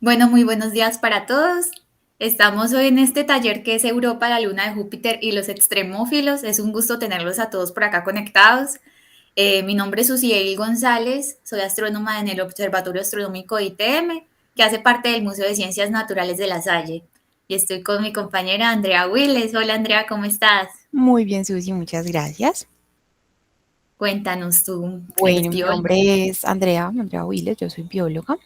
Bueno, muy buenos días para todos. Estamos hoy en este taller que es Europa, la luna de Júpiter y los extremófilos. Es un gusto tenerlos a todos por acá conectados. Mi nombre es Susiel González, soy astrónoma en el Observatorio Astronómico ITM, que hace parte del Museo de Ciencias Naturales de La Salle. Y estoy con mi compañera Andrea Willes. Hola Andrea, ¿cómo estás? Muy bien, Susi, muchas gracias. Cuéntanos, tú eres Bueno, mi bióloga. nombre es Andrea Willes, yo soy bióloga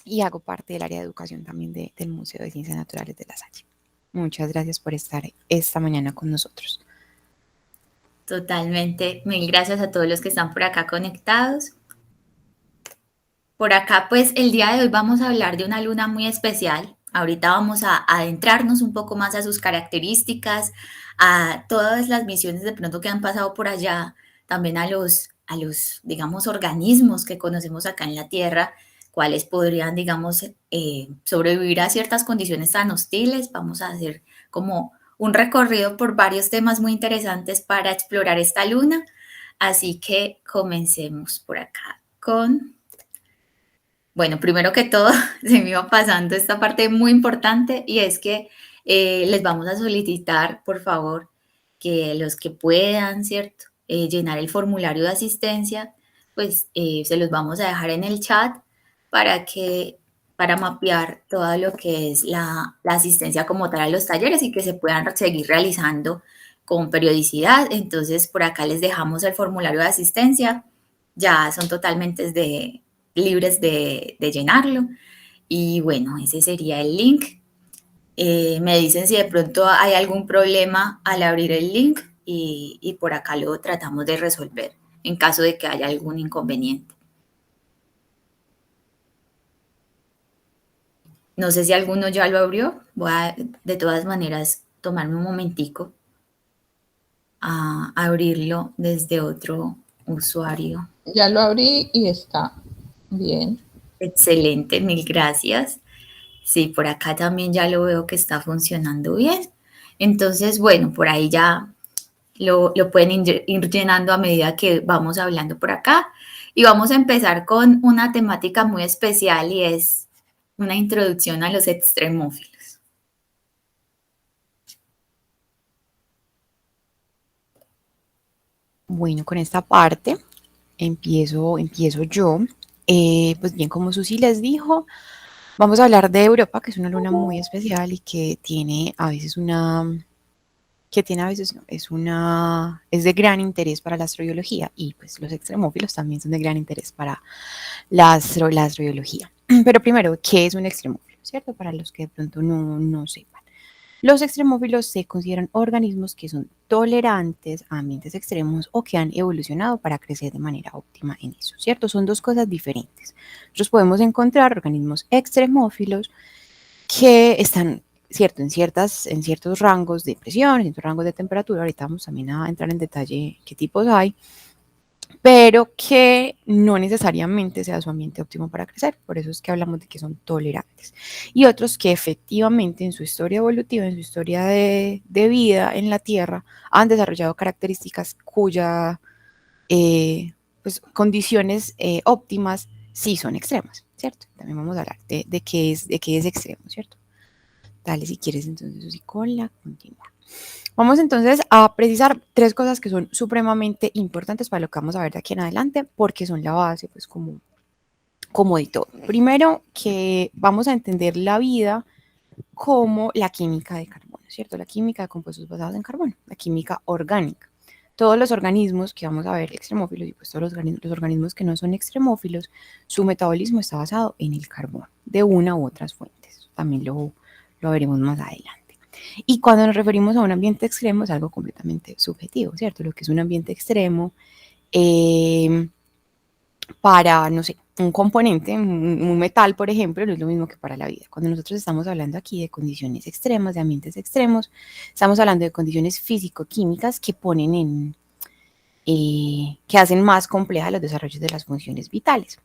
y hago parte del área de educación también del Museo de Ciencias Naturales de La Salle. Muchas gracias por estar esta mañana con nosotros. Totalmente. Mil gracias a todos los que están por acá conectados. Por acá, pues el día de hoy vamos a hablar de una luna muy especial. Ahorita vamos a adentrarnos un poco más a sus características, a todas las misiones de pronto que han pasado por allá, también a los digamos, organismos que conocemos acá en la Tierra, cuáles podrían, digamos, sobrevivir a ciertas condiciones tan hostiles. Vamos a hacer como un recorrido por varios temas muy interesantes para explorar esta luna. Así que comencemos por acá con bueno, primero que todo, se me iba pasando esta parte muy importante y es que les vamos a solicitar, por favor, que los que puedan, ¿cierto? Llenar el formulario de asistencia, pues se los vamos a dejar en el chat para que, para mapear todo lo que es la asistencia como tal a los talleres y que se puedan seguir realizando con periodicidad. Entonces, por acá les dejamos el formulario de asistencia. Ya son totalmente libres de llenarlo. Y bueno, ese sería el link. Me dicen si de pronto hay algún problema al abrir el link y por acá lo tratamos de resolver en caso de que haya algún inconveniente. No sé si alguno ya lo abrió. Voy a, de todas maneras, tomarme un momentico a abrirlo desde otro usuario. Ya lo abrí y está bien. Excelente, mil gracias. Sí, por acá también ya lo veo que está funcionando bien. Entonces, bueno, por ahí ya lo pueden ir llenando a medida que vamos hablando por acá. Y vamos a empezar con una temática muy especial y es una introducción a los extremófilos. Bueno, con esta parte empiezo yo. Pues bien, como Susi les dijo, vamos a hablar de Europa, que es una luna muy especial y que tiene a veces no, es de gran interés para la astrobiología y pues los extremófilos también son de gran interés para la astrobiología. Pero primero, ¿qué es un extremófilo? ¿Cierto? Para los que de pronto no sepan. Los extremófilos se consideran organismos que son tolerantes a ambientes extremos o que han evolucionado para crecer de manera óptima en eso, ¿cierto? Son dos cosas diferentes. Nosotros podemos encontrar organismos extremófilos que están, ¿cierto? En ciertos rangos de presión, en ciertos rangos de temperatura. Ahorita vamos también a entrar en detalle qué tipos hay, pero que no necesariamente sea su ambiente óptimo para crecer. Por eso es que hablamos de que son tolerantes. Y otros que efectivamente en su historia evolutiva, en su historia de vida en la Tierra, han desarrollado características cuya pues, condiciones óptimas sí son extremas, ¿cierto? También vamos a hablar de qué es extremo, ¿cierto? Dale, si quieres, entonces, Susi, con la continua. Vamos entonces a precisar tres cosas que son supremamente importantes para lo que vamos a ver de aquí en adelante, porque son la base, pues, como de todo. Primero, que vamos a entender la vida como la química de carbono, ¿cierto? La química de compuestos basados en carbono, la química orgánica. Todos los organismos que vamos a ver extremófilos y pues todos los organismos que no son extremófilos, su metabolismo está basado en el carbono, de una u otras fuentes. También lo veremos más adelante. Y cuando nos referimos a un ambiente extremo es algo completamente subjetivo, ¿cierto? Lo que es un ambiente extremo eh, para, no sé, un componente, un metal, por ejemplo, no es lo mismo que para la vida. Cuando nosotros estamos hablando aquí de condiciones extremas, de ambientes extremos, estamos hablando de condiciones físico-químicas que ponen que hacen más complejas los desarrollos de las funciones vitales.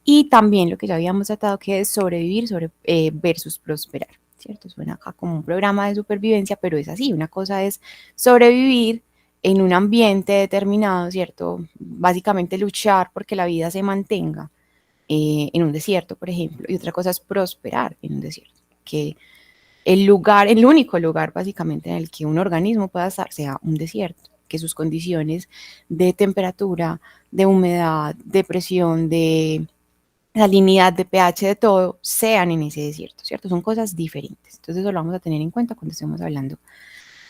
Y también lo que ya habíamos tratado, que es sobrevivir versus prosperar, ¿cierto? Suena acá como un programa de supervivencia, pero es así. Una cosa es sobrevivir en un ambiente determinado, ¿cierto? Básicamente luchar porque la vida se mantenga. en un desierto, por ejemplo, y otra cosa es prosperar en un desierto, que el único lugar básicamente en el que un organismo pueda estar sea un desierto, que sus condiciones de temperatura, de humedad, de presión, de salinidad, de pH, de todo, sean en ese desierto, ¿cierto? Son cosas diferentes. Entonces eso lo vamos a tener en cuenta cuando estemos hablando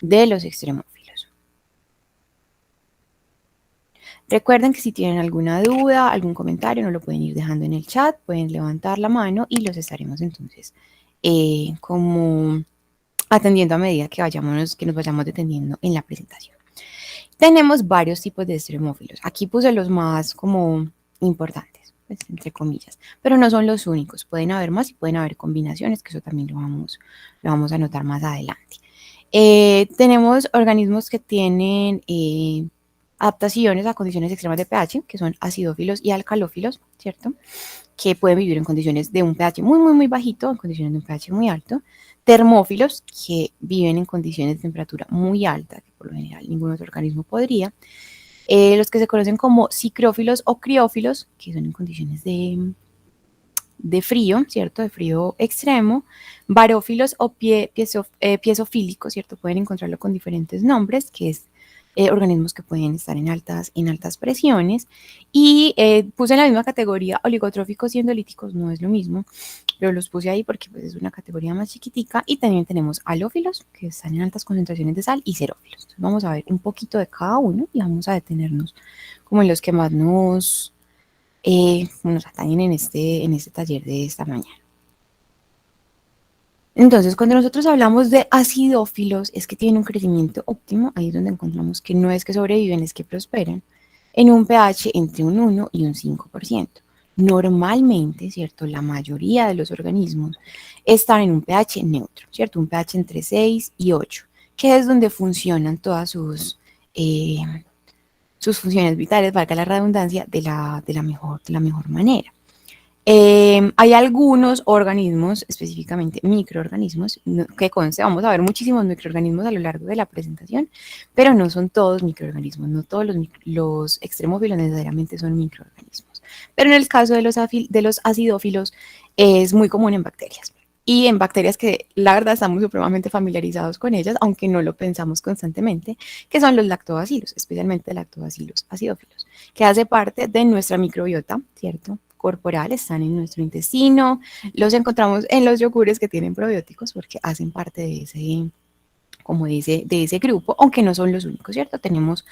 de los extremófilos. Recuerden que si tienen alguna duda, algún comentario, nos lo pueden ir dejando en el chat, pueden levantar la mano y los estaremos entonces como atendiendo a medida que nos vayamos deteniendo en la presentación. Tenemos varios tipos de extremófilos. Aquí puse los más como importantes, pues, entre comillas, pero no son los únicos. Pueden haber más y pueden haber combinaciones, que eso también lo vamos a notar más adelante. Tenemos organismos que tienen adaptaciones a condiciones extremas de pH, que son acidófilos y alcalófilos, ¿cierto? Que pueden vivir en condiciones de un pH muy, muy, muy bajito, en condiciones de un pH muy alto. Termófilos, que viven en condiciones de temperatura muy alta, que por lo general ningún otro organismo podría. Los que se conocen como ciclófilos o criófilos, que son en condiciones de frío, ¿cierto? De frío extremo. Barófilos o piezofílicos, ¿cierto? Pueden encontrarlo con diferentes nombres, que es organismos que pueden estar en altas presiones. Y puse en la misma categoría oligotróficos y endolíticos, no es lo mismo, pero los puse ahí porque pues, es una categoría más chiquitica. Y también tenemos halófilos, que están en altas concentraciones de sal, y xerófilos. Entonces vamos a ver un poquito de cada uno y vamos a detenernos como en los que más nos atañen en este taller de esta mañana. Entonces, cuando nosotros hablamos de acidófilos, es que tienen un crecimiento óptimo, ahí es donde encontramos que no es que sobreviven, es que prosperan, en un pH entre un 1 y un 5%. Normalmente, ¿cierto? La mayoría de los organismos están en un pH neutro, ¿cierto? Un pH entre 6 y 8, que es donde funcionan todas sus funciones vitales, valga la redundancia, de la mejor manera. Hay algunos organismos, específicamente microorganismos, que conste, vamos a ver muchísimos microorganismos a lo largo de la presentación, pero no son todos microorganismos, no todos los extremófilos necesariamente son microorganismos. Pero en el caso de los acidófilos es muy común en bacterias. Y en bacterias que la verdad estamos supremamente familiarizados con ellas, aunque no lo pensamos constantemente, que son los lactobacilos, especialmente lactobacilos acidófilos, que hace parte de nuestra microbiota, ¿cierto? Corporal, están en nuestro intestino, los encontramos en los yogures que tienen probióticos porque hacen parte de ese grupo, aunque no son los únicos, ¿cierto? Tenemos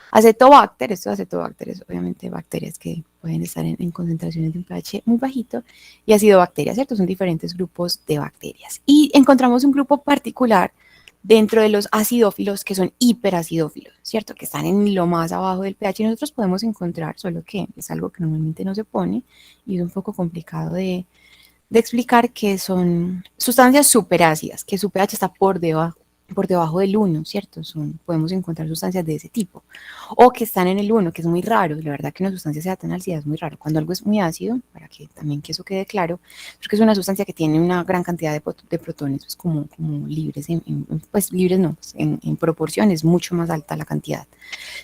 acetobacter, estos acetobacterias, obviamente bacterias que pueden estar en concentraciones de un pH muy bajito, y acidobacterias, ¿cierto? Son diferentes grupos de bacterias. Y encontramos un grupo particular dentro de los acidófilos que son hiperacidófilos, ¿cierto? Que están en lo más abajo del pH y nosotros podemos encontrar, solo que es algo que normalmente no se pone y es un poco complicado de explicar, que son sustancias superácidas, que su pH está por debajo del 1, ¿cierto? Podemos encontrar sustancias de ese tipo. O que están en el 1, que es muy raro. La verdad que una sustancia sea tan ácida es muy raro. Cuando algo es muy ácido, para que también que eso quede claro, porque es una sustancia que tiene una gran cantidad de protones, pues como libres, pues libres no, pues en proporción es mucho más alta la cantidad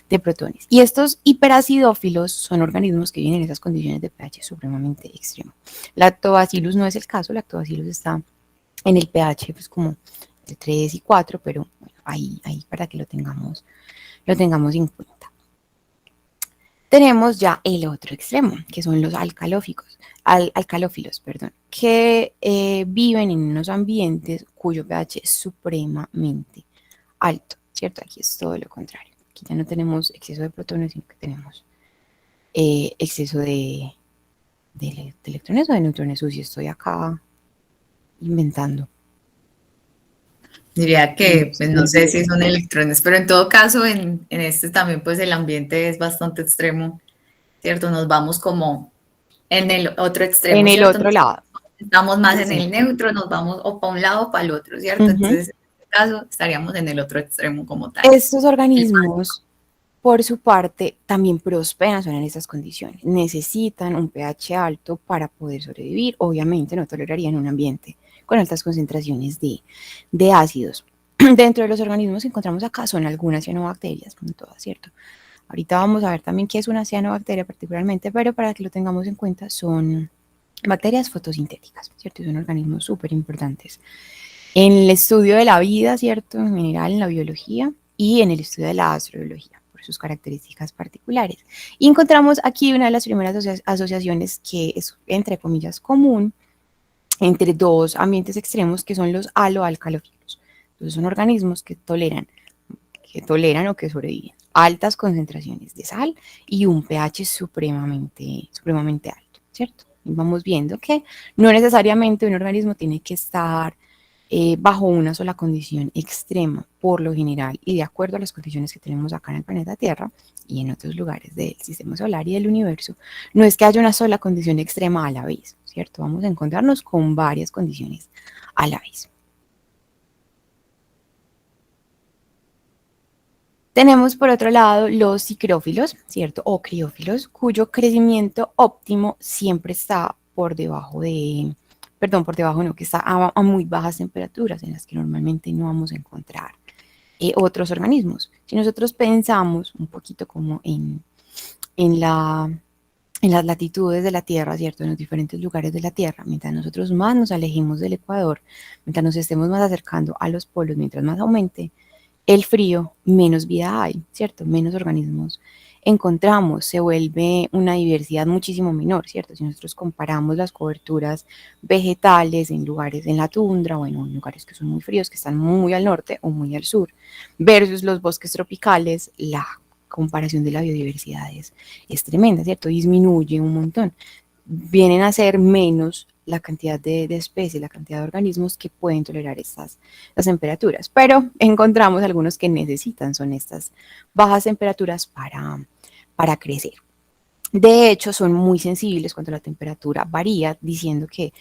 de protones. Y estos hiperacidófilos son organismos que viven en esas condiciones de pH supremamente extremo. Lactobacillus no es el caso, Lactobacillus está en el pH pues como de 3 y 4, pero bueno, ahí para que lo tengamos en cuenta. Tenemos ya el otro extremo, que son los alcalófilos, que viven en unos ambientes cuyo pH es supremamente alto, ¿cierto? Aquí es todo lo contrario. Aquí ya no tenemos exceso de protones, sino que tenemos exceso de electrones o de neutrones. Si estoy acá inventando. Diría que, pues no sé si son electrones, pero en todo caso, en este también, pues el ambiente es bastante extremo, ¿cierto? Nos vamos como en el otro extremo, En el ¿cierto? otro lado. Estamos más en Sí. el neutro, nos vamos o para un lado o para el otro, ¿cierto? Entonces, en este caso, estaríamos en el otro extremo como tal. Estos organismos, por su parte, también prosperan en estas condiciones. Necesitan un pH alto para poder sobrevivir. Obviamente no tolerarían un ambiente con altas concentraciones de ácidos. Dentro de los organismos que encontramos acá son algunas cianobacterias, como todas, ¿cierto? Ahorita vamos a ver también qué es una cianobacteria particularmente, pero para que lo tengamos en cuenta son bacterias fotosintéticas, ¿cierto? Son organismos súper importantes en el estudio de la vida, ¿cierto? En general, en la biología y en el estudio de la astrobiología, por sus características particulares. Y encontramos aquí una de las primeras asociaciones que es, entre comillas, común entre dos ambientes extremos que son los haloalcalófilos. Entonces son organismos que toleran o que sobreviven altas concentraciones de sal y un pH supremamente alto, ¿cierto? Y vamos viendo que no necesariamente un organismo tiene que estar bajo una sola condición extrema, por lo general, y de acuerdo a las condiciones que tenemos acá en el planeta Tierra y en otros lugares del sistema solar y del universo, no es que haya una sola condición extrema a la vez, ¿cierto? Vamos a encontrarnos con varias condiciones a la vez. Tenemos por otro lado los psicrófilos, ¿cierto? O criófilos, cuyo crecimiento óptimo siempre está por debajo de, perdón, por debajo no, que está a muy bajas temperaturas en las que normalmente no vamos a encontrar otros organismos. Si nosotros pensamos un poquito como en las latitudes de la Tierra, ¿cierto? En los diferentes lugares de la Tierra, mientras nosotros más nos alejemos del Ecuador, mientras nos estemos más acercando a los polos, mientras más aumente el frío, menos vida hay, ¿cierto? Menos organismos encontramos, se vuelve una diversidad muchísimo menor, ¿cierto? Si nosotros comparamos las coberturas vegetales en lugares en la tundra, bueno, en lugares que son muy fríos, que están muy al norte o muy al sur, versus los bosques tropicales, la comparación de la biodiversidad es tremenda, ¿cierto? Disminuye un montón. Vienen a ser menos la cantidad de especies, la cantidad de organismos que pueden tolerar estas las temperaturas, pero encontramos algunos que necesitan, son estas bajas temperaturas para crecer. De hecho, son muy sensibles cuando la temperatura varía, diciendo que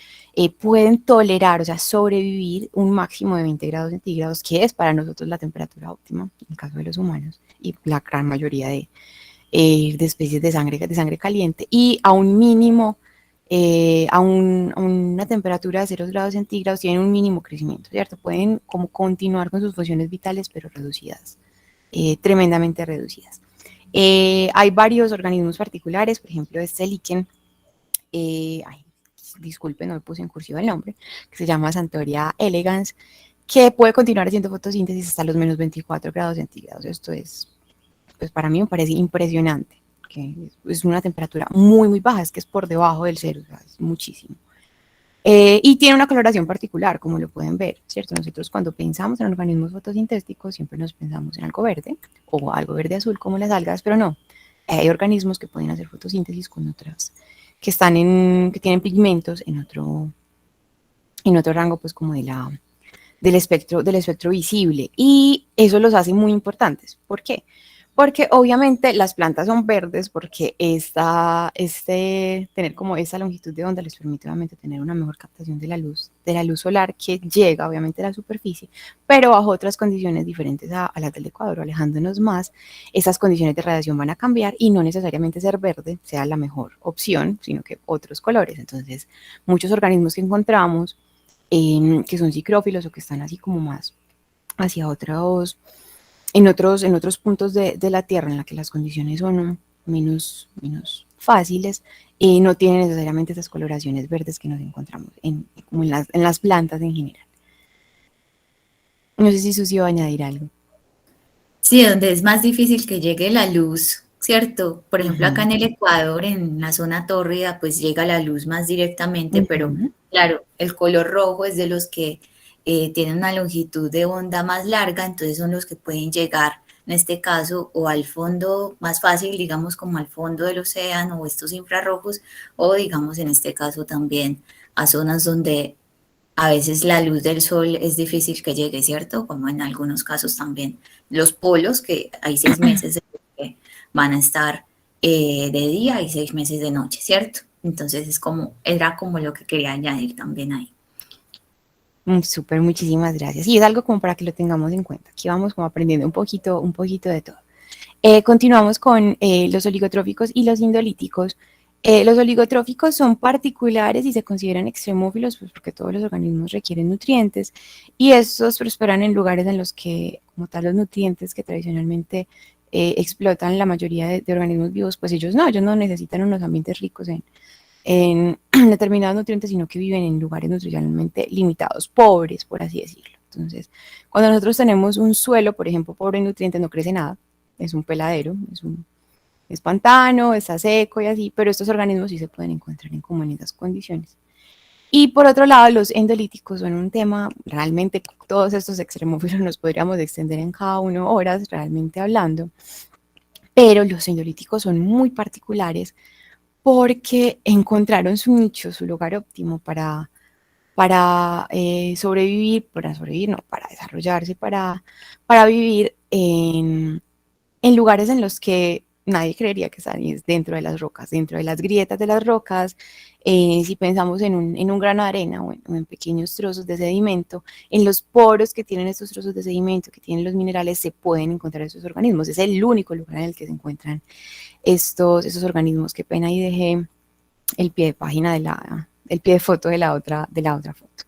pueden tolerar, o sea, sobrevivir un máximo de 20 grados centígrados, que es para nosotros la temperatura óptima, en el caso de los humanos, y la gran mayoría de especies de sangre caliente, y a un mínimo a una temperatura de 0 grados centígrados tienen un mínimo crecimiento, ¿cierto? Pueden como continuar con sus funciones vitales, pero reducidas, tremendamente reducidas. Hay varios organismos particulares, por ejemplo, este líquen, disculpen, no me puse en cursiva el nombre, que se llama Santoria elegans, que puede continuar haciendo fotosíntesis hasta los menos 24 grados centígrados. Esto es, pues para mí me parece impresionante, que es una temperatura muy, muy baja, es que es por debajo del cero, o sea, es muchísimo. Y tiene una coloración particular, como lo pueden ver, ¿cierto? Nosotros cuando pensamos en organismos fotosintéticos siempre nos pensamos en algo verde o algo verde azul como las algas, pero no. Hay organismos que pueden hacer fotosíntesis con otras, que tienen pigmentos en otro rango, pues como del espectro visible. Y eso los hace muy importantes. ¿Por qué? Porque obviamente las plantas son verdes porque tener como esa longitud de onda les permite obviamente tener una mejor captación de la luz solar que llega obviamente a la superficie, pero bajo otras condiciones diferentes a las del Ecuador, alejándonos más, esas condiciones de radiación van a cambiar y no necesariamente ser verde sea la mejor opción, sino que otros colores. Entonces, muchos organismos que encontramos que son psicrófilos o que están así como más hacia en otros puntos de la Tierra en la que las condiciones son menos fáciles, no tienen necesariamente esas coloraciones verdes que nos encontramos como en las plantas en general. No sé si Susi va a añadir algo. Sí, donde es más difícil que llegue la luz, ¿cierto? Por ejemplo, acá en el Ecuador, en la zona tórrida, pues llega la luz más directamente, pero claro, el color rojo es de los que tienen una longitud de onda más larga, entonces son los que pueden llegar, en este caso, o al fondo más fácil, digamos, como al fondo del océano, o estos infrarrojos, o digamos, en este caso también a zonas donde a veces la luz del sol es difícil que llegue, ¿cierto? Como en algunos casos también los polos, que hay 6 meses que van a estar de día y 6 meses de noche, ¿cierto? Entonces era como lo que quería añadir también ahí. Súper, muchísimas gracias. Y es algo como para que lo tengamos en cuenta. Aquí vamos como aprendiendo un poquito de todo. Continuamos con los oligotróficos y los indolíticos. Los oligotróficos son particulares y se consideran extremófilos pues, porque todos los organismos requieren nutrientes y estos prosperan en lugares en los que, como tal, los nutrientes que tradicionalmente explotan la mayoría de organismos vivos, pues ellos no necesitan unos ambientes ricos en determinados nutrientes, sino que viven en lugares nutricionalmente limitados, pobres, por así decirlo. Entonces, cuando nosotros tenemos un suelo, por ejemplo, pobre en nutrientes, no crece nada, es un peladero, es pantano, está seco y así, pero estos organismos sí se pueden encontrar como en esas condiciones. Y por otro lado, los endolíticos son un tema, realmente todos estos extremófilos nos podríamos extender en cada uno horas realmente hablando, pero los endolíticos son muy particulares porque encontraron su nicho, su lugar óptimo para sobrevivir, no, para desarrollarse, para vivir en lugares en los que nadie creería que están, y es dentro de las rocas, dentro de las grietas de las rocas. Si pensamos en un grano de arena o en pequeños trozos de sedimento, en los poros que tienen estos trozos de sedimento, que tienen los minerales, se pueden encontrar esos organismos. Es el único lugar en el que se encuentran esos organismos. Qué pena, y dejé el pie de página el pie de foto de la otra foto.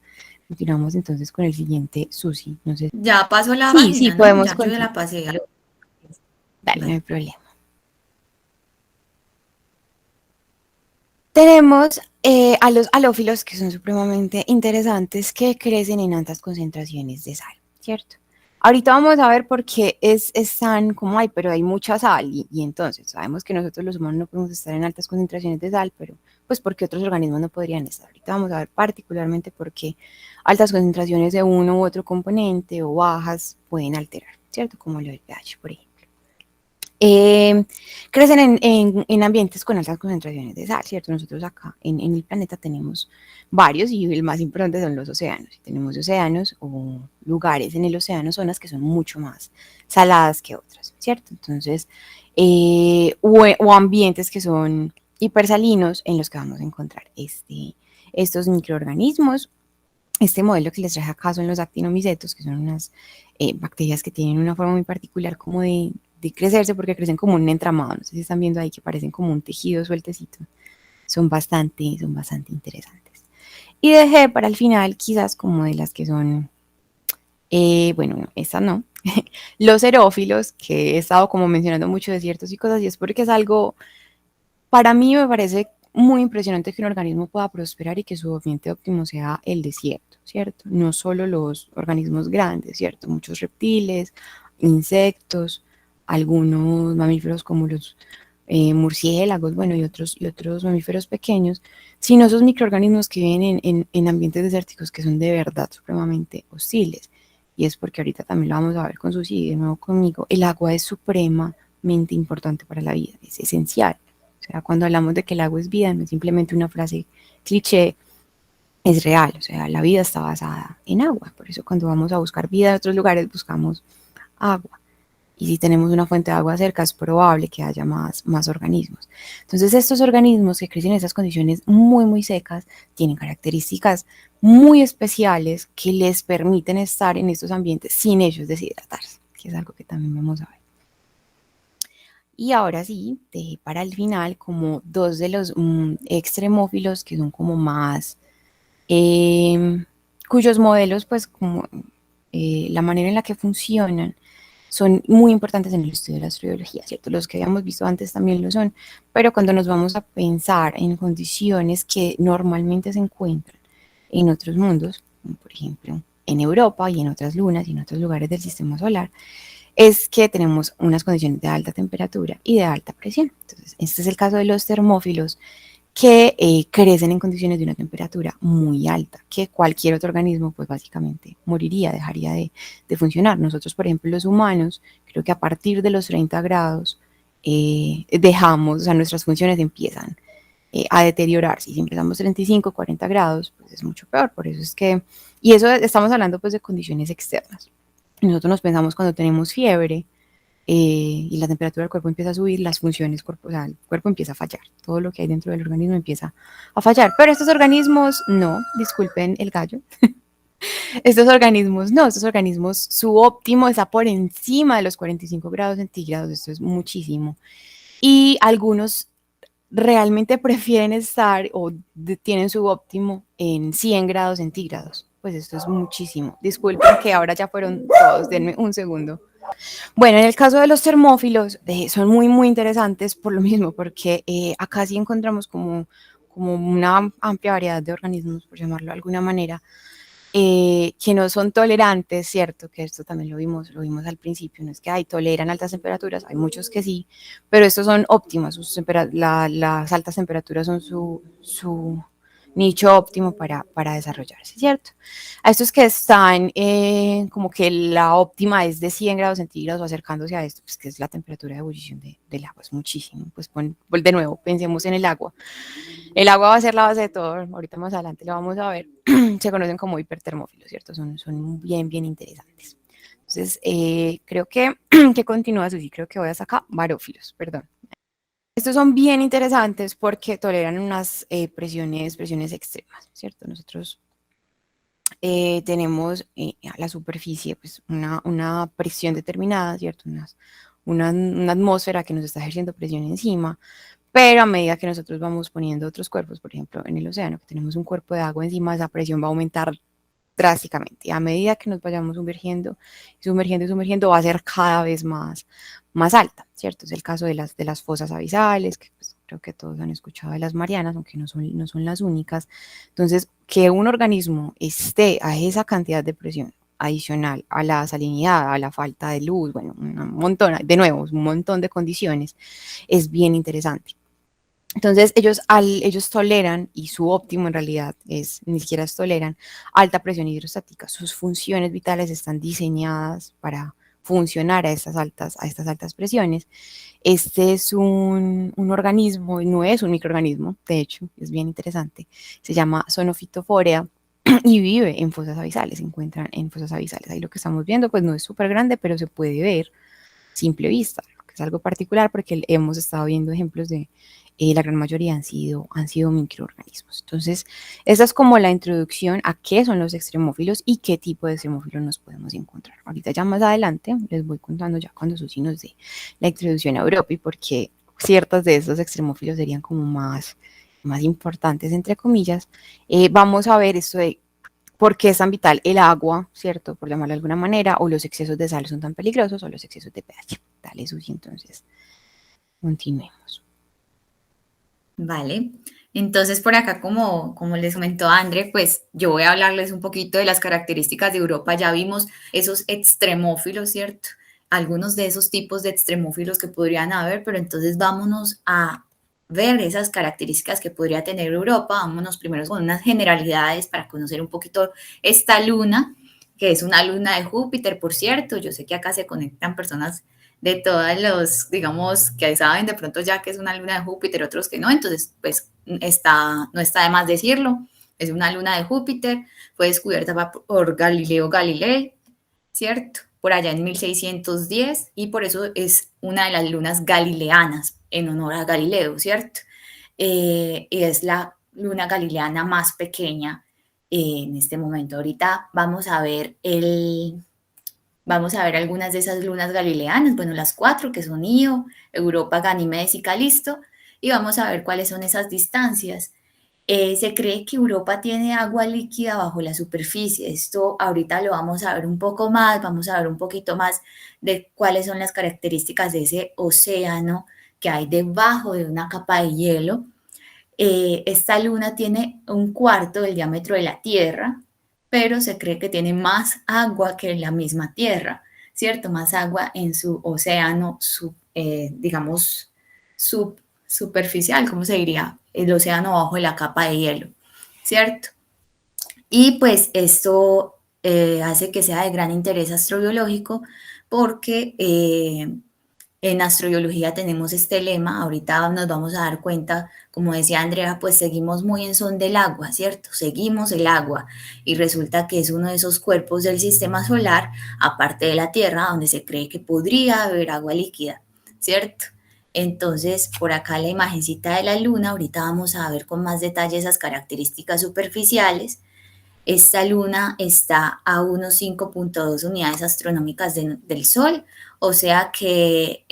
Continuamos entonces con el siguiente, Susi. No sé. Ya pasó la Sí, página, sí, ¿no? podemos Ya yo ya continuar. la pasé. Dale, no Vale. hay problema. Tenemos a los halófilos, que son supremamente interesantes, que crecen en altas concentraciones de sal, ¿cierto? Ahorita vamos a ver por qué están como hay, pero hay mucha sal, y entonces sabemos que nosotros los humanos no podemos estar en altas concentraciones de sal, pero pues porque otros organismos no podrían estar. Ahorita vamos a ver particularmente por qué altas concentraciones de uno u otro componente o bajas pueden alterar, ¿cierto? Como lo del pH, por ejemplo. Crecen en ambientes con altas concentraciones de sal, ¿cierto? Nosotros acá en el planeta tenemos varios, y el más importante son los océanos. Tenemos océanos o lugares en el océano, zonas que son mucho más saladas que otras, ¿cierto? Entonces, o ambientes que son hipersalinos, en los que vamos a encontrar estos microorganismos. Este modelo que les traje acá son los actinomicetos, que son unas bacterias que tienen una forma muy particular como de crecerse, porque crecen como un entramado. No sé si están viendo ahí que parecen como un tejido sueltecito. Son bastante interesantes. Y dejé para el final, quizás como de las que son, bueno, no, estas no, los xerófilos, que he estado como mencionando mucho desiertos y cosas, y es porque es algo, para mí me parece muy impresionante que un organismo pueda prosperar y que su ambiente óptimo sea el desierto, ¿cierto? No solo los organismos grandes, ¿cierto? Muchos reptiles, insectos, algunos mamíferos como los murciélagos, bueno, y otros mamíferos pequeños, sino esos microorganismos que viven en ambientes desérticos, que son de verdad supremamente hostiles. Y es porque ahorita también lo vamos a ver con Susi, de nuevo conmigo, el agua es supremamente importante para la vida, es esencial. O sea, cuando hablamos de que el agua es vida, no es simplemente una frase cliché, es real. O sea, la vida está basada en agua. Por eso cuando vamos a buscar vida en otros lugares, buscamos agua. Y si tenemos una fuente de agua cerca, es probable que haya más organismos. Entonces, estos organismos que crecen en esas condiciones muy secas tienen características muy especiales que les permiten estar en estos ambientes sin ellos deshidratarse, que es algo que también vamos a ver. Y ahora sí, dejé para el final como dos de los extremófilos que son como más, cuyos modelos, pues como la manera en la que funcionan, son muy importantes en el estudio de la astrobiología, ¿cierto? Los que habíamos visto antes también lo son, pero cuando nos vamos a pensar en condiciones que normalmente se encuentran en otros mundos, como por ejemplo en Europa y en otras lunas y en otros lugares del sistema solar, es que tenemos unas condiciones de alta temperatura y de alta presión. Entonces, este es el caso de los termófilos, que crecen en condiciones de una temperatura muy alta, que cualquier otro organismo pues básicamente moriría, dejaría de funcionar. Nosotros, por ejemplo, los humanos, creo que a partir de los 30 grados dejamos, o sea, nuestras funciones empiezan a deteriorarse. Y si empezamos 35, 40 grados, pues es mucho peor. Por eso es que, y eso estamos hablando pues de condiciones externas. Nosotros nos pensamos cuando tenemos fiebre, y la temperatura del cuerpo empieza a subir, las funciones corporales, el cuerpo empieza a fallar, todo lo que hay dentro del organismo empieza a fallar. Pero estos organismos no, disculpen el gallo, estos organismos no, estos organismos, su óptimo está por encima de los 45 grados centígrados, esto es muchísimo. Y algunos realmente prefieren estar o tienen su óptimo en 100 grados centígrados. Pues esto es muchísimo. Disculpen que ahora ya fueron todos, denme un segundo. Bueno, en el caso de los termófilos, son muy, muy interesantes por lo mismo, porque acá sí encontramos como una amplia variedad de organismos, por llamarlo de alguna manera, que no son tolerantes, ¿cierto? Que esto también lo vimos al principio, no es que toleran altas temperaturas, hay muchos que sí, pero estos son óptimas, las altas temperaturas son su nicho óptimo para desarrollarse, ¿cierto? A estos que están como que la óptima es de 100 grados centígrados o acercándose a esto, pues que es la temperatura de ebullición del agua, es muchísimo. Pues de nuevo, pensemos en el agua. El agua va a ser la base de todo, ahorita más adelante lo vamos a ver. Se conocen como hipertermófilos, ¿cierto? Son bien, bien interesantes. Entonces, creo que continúa Susi, creo que voy hasta acá, barófilos, perdón. Estos son bien interesantes porque toleran unas presiones extremas, ¿cierto? Nosotros tenemos a la superficie pues una presión determinada, ¿cierto? Una atmósfera que nos está ejerciendo presión encima, pero a medida que nosotros vamos poniendo otros cuerpos, por ejemplo, en el océano, que tenemos un cuerpo de agua encima, esa presión va a aumentar drásticamente. A medida que nos vayamos sumergiendo, va a ser cada vez más alta, ¿cierto? Es el caso de las fosas abisales, que pues, creo que todos han escuchado de las Marianas, aunque no son las únicas. Entonces, que un organismo esté a esa cantidad de presión adicional a la salinidad, a la falta de luz, bueno, un montón, de nuevo, un montón de condiciones, es bien interesante. Entonces ellos toleran, y su óptimo en realidad ni siquiera toleran, alta presión hidrostática. Sus funciones vitales están diseñadas para funcionar a estas altas presiones. Este es un organismo, no es un microorganismo, de hecho, es bien interesante. Se llama Sonophytophora y vive en fosas abisales, se encuentran en fosas abisales. Ahí lo que estamos viendo pues no es súper grande, pero se puede ver simple vista, que es algo particular porque hemos estado viendo ejemplos de la gran mayoría han sido microorganismos. Entonces, esa es como la introducción a qué son los extremófilos y qué tipo de extremófilos nos podemos encontrar. Ahorita ya más adelante les voy contando ya cuando Susi nos dé la introducción a Europa y por qué ciertos de estos extremófilos serían como más importantes, entre comillas. Vamos a ver esto de por qué es tan vital el agua, ¿cierto? Por llamarlo de alguna manera, o los excesos de sal son tan peligrosos, o los excesos de pH. Dale, Susi, entonces, continuemos. Vale. Entonces, por acá, como les comentó André, pues yo voy a hablarles un poquito de las características de Europa. Ya vimos esos extremófilos, ¿cierto? Algunos de esos tipos de extremófilos que podrían haber, pero entonces vámonos a ver esas características que podría tener Europa. Vámonos primero con unas generalidades para conocer un poquito esta luna, que es una luna de Júpiter, por cierto. Yo sé que acá se conectan personas de todos los, digamos, que saben de pronto ya que es una luna de Júpiter, otros que no, entonces pues no está de más decirlo, es una luna de Júpiter, fue descubierta por Galileo Galilei, ¿cierto? Por allá en 1610 y por eso es una de las lunas galileanas en honor a Galileo, ¿cierto? Y es la luna galileana más pequeña en este momento. Ahorita Vamos a ver algunas de esas lunas galileanas, bueno, las 4 que son Io, Europa, Ganímedes y Calisto, y vamos a ver cuáles son esas distancias. Se cree que Europa tiene agua líquida bajo la superficie. Esto ahorita lo vamos a ver un poco más, vamos a ver un poquito más de cuáles son las características de ese océano que hay debajo de una capa de hielo. Esta luna tiene un cuarto del diámetro de la Tierra, pero se cree que tiene más agua que la misma Tierra, ¿cierto? Más agua en su océano, digamos, superficial, ¿cómo se diría? El océano bajo la capa de hielo, ¿cierto? Y pues esto hace que sea de gran interés astrobiológico porque en astrobiología tenemos este lema, ahorita nos vamos a dar cuenta, como decía Andrea, pues seguimos muy en son del agua, ¿cierto? Seguimos el agua y resulta que es uno de esos cuerpos del sistema solar, aparte de la Tierra, donde se cree que podría haber agua líquida, ¿cierto? Entonces, por acá la imagencita de la luna, ahorita vamos a ver con más detalle esas características superficiales. Esta luna está a unos 5.2 unidades astronómicas del Sol, o sea que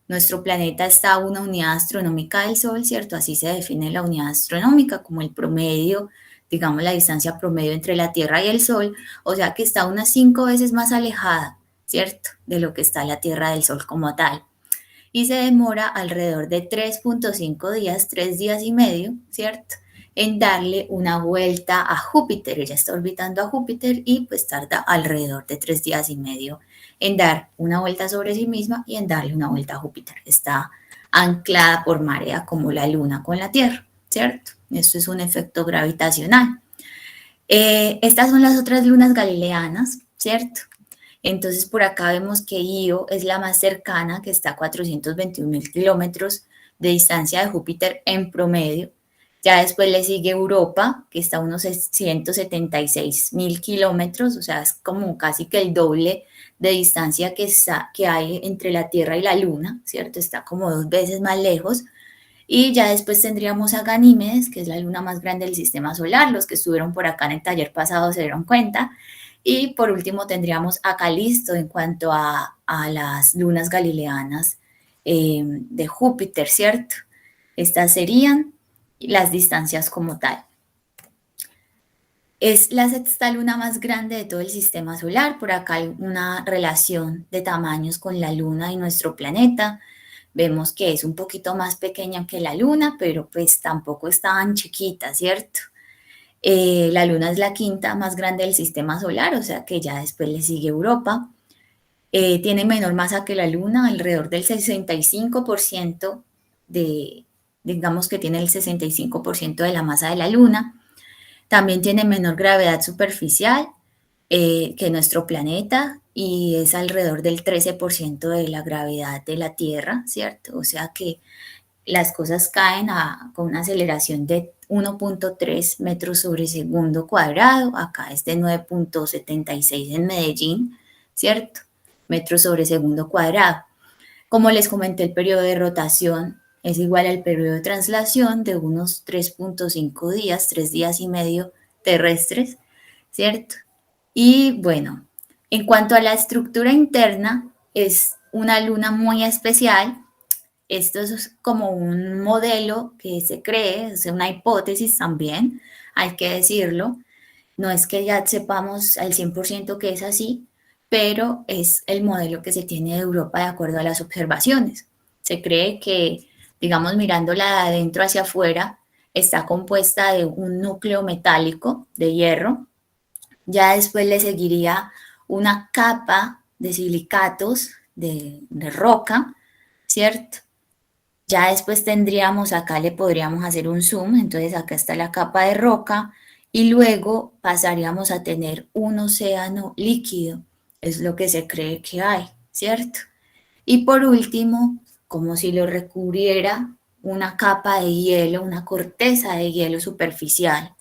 nuestro planeta está a una unidad astronómica del Sol, ¿cierto? Así se define la unidad astronómica como el promedio, digamos la distancia promedio entre la Tierra y el Sol, o sea que está unas 5 veces más alejada ¿cierto? De lo que está la Tierra del Sol como tal. Y se demora alrededor de 3.5 días, 3 días y medio, ¿cierto? En darle una vuelta a Júpiter. Ella está orbitando a Júpiter y pues tarda alrededor de 3 días y medio en dar una vuelta sobre sí misma y en darle una vuelta a Júpiter. Está anclada por marea como la Luna con la Tierra, ¿cierto? Esto es un efecto gravitacional. Estas son las otras lunas galileanas, ¿cierto? Entonces por acá vemos que Io es la más cercana, que está a 421.000 kilómetros de distancia de Júpiter en promedio. Ya después le sigue Europa, que está a unos 176.000 kilómetros, o sea, es como casi que el doble de distancia que hay entre la Tierra y la Luna, ¿cierto? Está como 2 veces más lejos. Y ya después tendríamos a Ganímedes, que es la luna más grande del sistema solar. Los que estuvieron por acá en el taller pasado se dieron cuenta. Y por último tendríamos a Calisto en cuanto a las lunas galileanas de Júpiter, ¿cierto? Estas serían las distancias como tal. Es la sexta luna más grande de todo el sistema solar. Por acá hay una relación de tamaños con la luna y nuestro planeta. Vemos que es un poquito más pequeña que la luna, pero pues tampoco es tan chiquita, ¿cierto? La luna es la quinta más grande del sistema solar, o sea que ya después le sigue Europa. Tiene menor masa que la luna, alrededor del 65% digamos que tiene el 65% de la masa de la luna. También tiene menor gravedad superficial que nuestro planeta y es alrededor del 13% de la gravedad de la Tierra, ¿cierto? O sea que las cosas caen con una aceleración de 1.3 metros sobre segundo cuadrado. Acá es de 9.76 en Medellín, ¿cierto? Metros sobre segundo cuadrado. Como les comenté, el periodo de rotación es igual al periodo de traslación de unos 3.5 días, 3 días y medio terrestres, ¿cierto? Y bueno, en cuanto a la estructura interna, es una luna muy especial. Esto es como un modelo que se cree, es una hipótesis también, hay que decirlo. No es que ya sepamos al 100% que es así, pero es el modelo que se tiene de Europa de acuerdo a las observaciones. Se cree que, digamos, mirándola de adentro hacia afuera, está compuesta de un núcleo metálico de hierro. Ya después le seguiría una capa de silicatos de roca, ¿cierto? Ya después tendríamos, acá le podríamos hacer un zoom, entonces acá está la capa de roca y luego pasaríamos a tener un océano líquido, es lo que se cree que hay, ¿cierto? Y por último, como si lo recubriera una capa de hielo, una corteza de hielo superficial.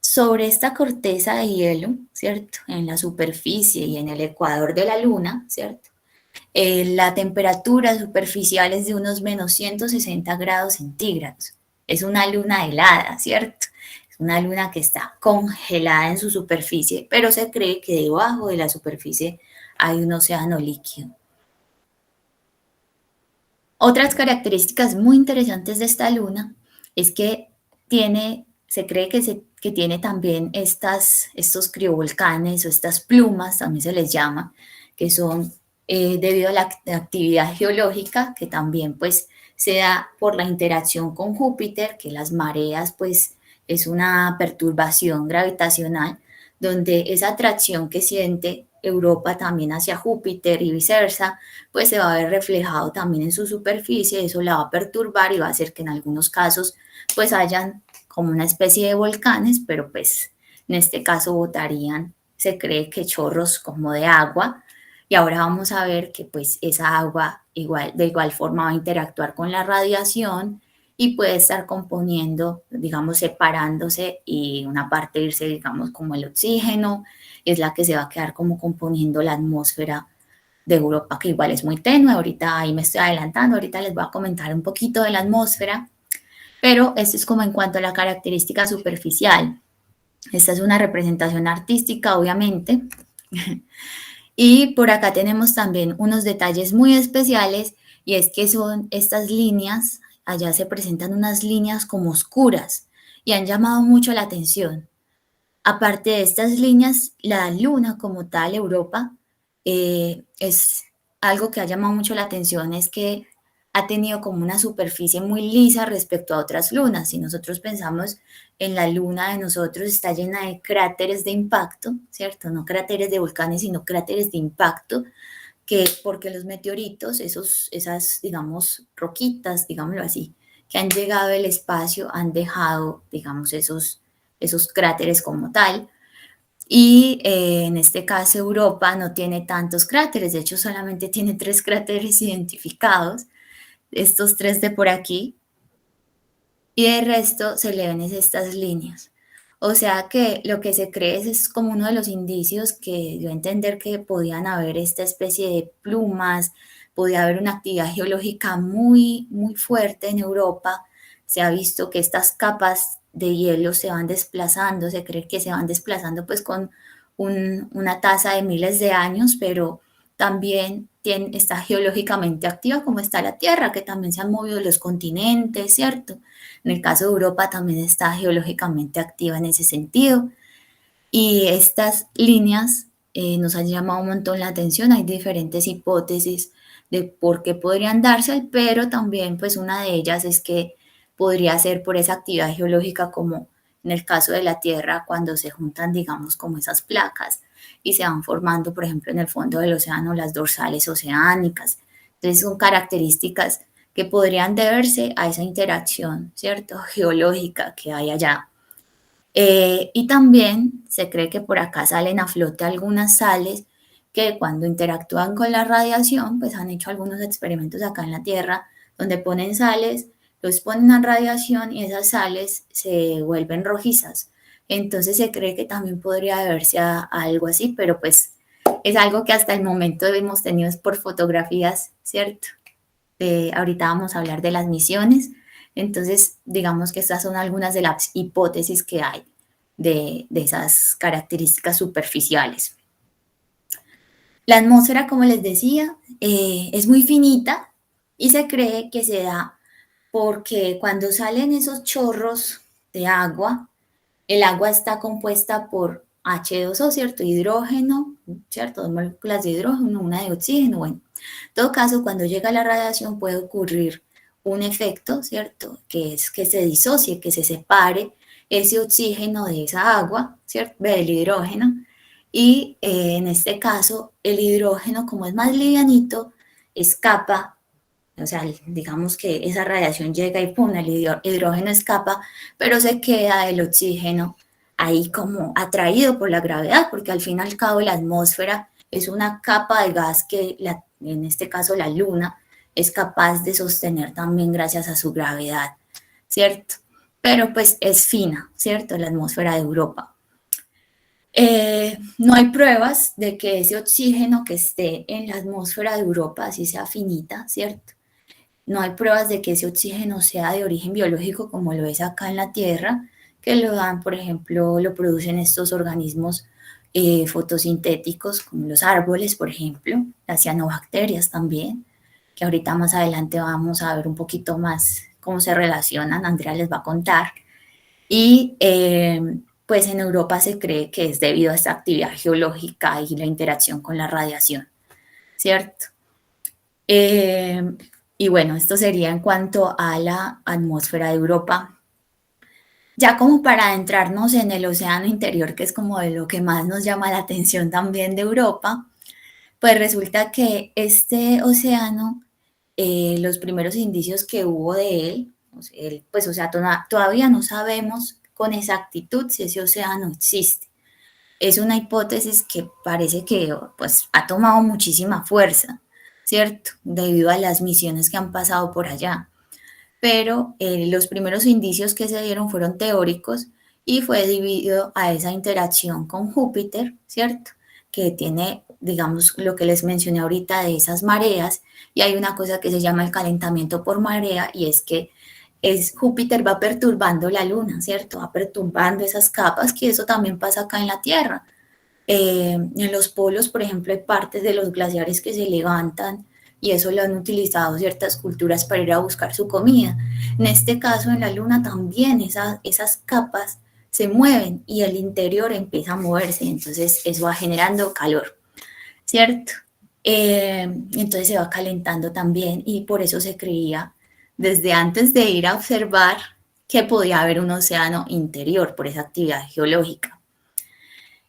Sobre esta corteza de hielo, ¿cierto? En la superficie y en el ecuador de la luna, ¿cierto? La temperatura superficial es de unos menos 160 grados centígrados. Es una luna helada, ¿cierto? Es una luna que está congelada en su superficie, pero se cree que debajo de la superficie hay un océano líquido. Otras características muy interesantes de esta luna es que se cree que tiene también estos criovolcanes o estas plumas, también se les llama, que son debido a la actividad geológica que también pues se da por la interacción con Júpiter, que las mareas pues es una perturbación gravitacional donde esa atracción que siente Europa también hacia Júpiter y viceversa, pues se va a ver reflejado también en su superficie, eso la va a perturbar y va a hacer que en algunos casos pues hayan como una especie de volcanes, pero pues en este caso botarían, se cree que chorros como de agua, y ahora vamos a ver que pues esa agua de igual forma va a interactuar con la radiación y puede estar componiendo, digamos, separándose y una parte irse, digamos, como el oxígeno, es la que se va a quedar como componiendo la atmósfera de Europa, que igual es muy tenue. Ahorita ahí me estoy adelantando, ahorita les voy a comentar un poquito de la atmósfera, pero esto es como en cuanto a la característica superficial. Esta es una representación artística, obviamente. Y por acá tenemos también unos detalles muy especiales y es que son estas líneas, allá se presentan unas líneas como oscuras y han llamado mucho la atención. Aparte de estas líneas, la luna como tal, Europa, es algo que ha llamado mucho la atención, es que ha tenido como una superficie muy lisa respecto a otras lunas. Si nosotros pensamos en la luna de nosotros, está llena de cráteres de impacto, ¿cierto? No cráteres de volcanes, sino cráteres de impacto, que porque los meteoritos, esas, digamos, roquitas, digámoslo así, que han llegado al espacio, han dejado, digamos, esos cráteres como tal. Y en este caso Europa no tiene tantos cráteres, de hecho solamente tiene 3 cráteres identificados, estos 3 de por aquí, y el resto se le ven estas líneas. O sea que lo que se cree es como uno de los indicios que dio a entender que podían haber esta especie de plumas, podía haber una actividad geológica muy, muy fuerte en Europa. Se ha visto que estas capas de hielo se van desplazando, se cree que se van desplazando pues con una tasa de miles de años, pero también está geológicamente activa como está la Tierra, que también se han movido los continentes, ¿cierto? En el caso de Europa también está geológicamente activa en ese sentido. Y estas líneas nos han llamado un montón la atención. Hay diferentes hipótesis de por qué podrían darse, pero también pues una de ellas es que podría ser por esa actividad geológica como en el caso de la Tierra cuando se juntan, digamos, como esas placas y se van formando, por ejemplo, en el fondo del océano las dorsales oceánicas. Entonces son características que podrían deberse a esa interacción, ¿cierto? Geológica que hay allá. Y también se cree que por acá salen a flote algunas sales que cuando interactúan con la radiación, pues han hecho algunos experimentos acá en la Tierra donde ponen sales, los ponen a radiación y esas sales se vuelven rojizas. Entonces se cree que también podría deberse a algo así, pero pues es algo que hasta el momento hemos tenido por fotografías, ¿cierto? Ahorita vamos a hablar de las misiones. Entonces, digamos que estas son algunas de las hipótesis que hay de esas características superficiales. La atmósfera, como les decía, es muy finita y se cree que se da porque cuando salen esos chorros de agua, el agua está compuesta por H2O, ¿cierto? Hidrógeno, ¿cierto? 2 moléculas de hidrógeno, una de oxígeno. Bueno, en todo caso, cuando llega la radiación puede ocurrir un efecto, ¿cierto? Que es que se disocie, que se separe ese oxígeno de esa agua, ¿cierto? Del hidrógeno. Y en este caso, el hidrógeno, como es más livianito, escapa. O sea, digamos que esa radiación llega y pum, el hidrógeno escapa, pero se queda el oxígeno ahí como atraído por la gravedad, porque al fin y al cabo la atmósfera es una capa de gas que, en este caso la luna, es capaz de sostener también gracias a su gravedad, ¿cierto? Pero pues es fina, ¿cierto? La atmósfera de Europa. No hay pruebas de que ese oxígeno que esté en la atmósfera de Europa, así sea finita, ¿cierto? No hay pruebas de que ese oxígeno sea de origen biológico como lo es acá en la Tierra, que lo dan, por ejemplo, lo producen estos organismos fotosintéticos como los árboles, por ejemplo, las cianobacterias también, que ahorita más adelante vamos a ver un poquito más cómo se relacionan, Andrea les va a contar. Y pues en Europa se cree que es debido a esta actividad geológica y la interacción con la radiación, ¿cierto? Y bueno, esto sería en cuanto a la atmósfera de Europa. Ya como para adentrarnos en el océano interior, que es como de lo que más nos llama la atención también de Europa, pues resulta que este océano, los primeros indicios que hubo de él, pues o sea, todavía no sabemos con exactitud si ese océano existe. Es una hipótesis que parece que pues ha tomado muchísima fuerza, ¿cierto? Debido a las misiones que han pasado por allá. Pero los primeros indicios que se dieron fueron teóricos y fue debido a esa interacción con Júpiter, ¿cierto? Que tiene, digamos, lo que les mencioné ahorita de esas mareas, y hay una cosa que se llama el calentamiento por marea, y es que Júpiter va perturbando la Luna, ¿cierto? Va perturbando esas capas, que eso también pasa acá en la Tierra. En los polos, por ejemplo, hay partes de los glaciares que se levantan y eso lo han utilizado ciertas culturas para ir a buscar su comida. En este caso, en la Luna también esas capas se mueven y el interior empieza a moverse, entonces eso va generando calor. ¿cierto? Entonces se va calentando también y por eso se creía desde antes de ir a observar que podía haber un océano interior por esa actividad geológica.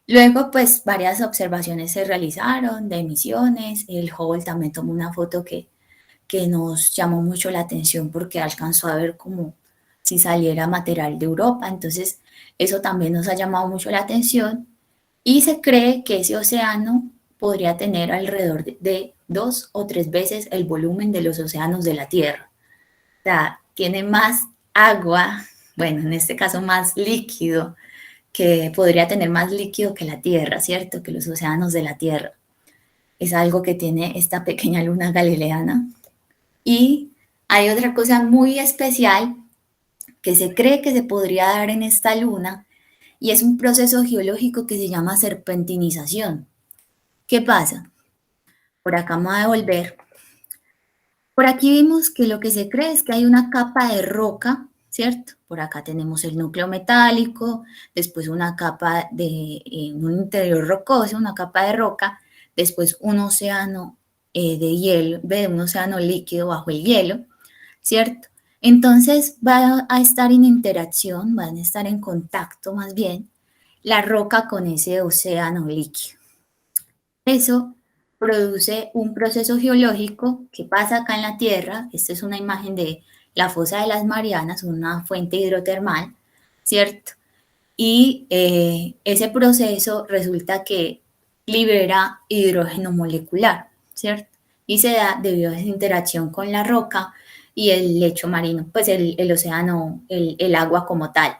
Luego, pues varias observaciones se realizaron de emisiones. El Hubble también tomó una foto que nos llamó mucho la atención porque alcanzó a ver como si saliera material de Europa. Entonces, eso también nos ha llamado mucho la atención y se cree que ese océano podría tener alrededor de 2 o 3 veces el volumen de los océanos de la Tierra. O sea, tiene más agua, bueno, en este caso más líquido, que podría tener más líquido que la Tierra, ¿cierto? Que los océanos de la Tierra. Es algo que tiene esta pequeña luna galileana. Y hay otra cosa muy especial que se cree que se podría dar en esta luna y es un proceso geológico que se llama serpentinización. ¿Qué pasa? Por acá vamos a devolver. Por aquí vimos que lo que se cree es que hay una capa de roca, ¿cierto? Por acá tenemos el núcleo metálico, después una capa de un interior rocoso, una capa de roca, después un océano de hielo, un océano líquido bajo el hielo, ¿cierto? Entonces va a estar en interacción, van a estar en contacto más bien la roca con ese océano líquido. Eso produce un proceso geológico que pasa acá en la Tierra. Esta es una imagen de la fosa de las Marianas, una fuente hidrotermal, ¿cierto? Y ese proceso resulta que libera hidrógeno molecular, ¿cierto? Y se da debido a esa interacción con la roca y el lecho marino, pues el océano, el agua como tal.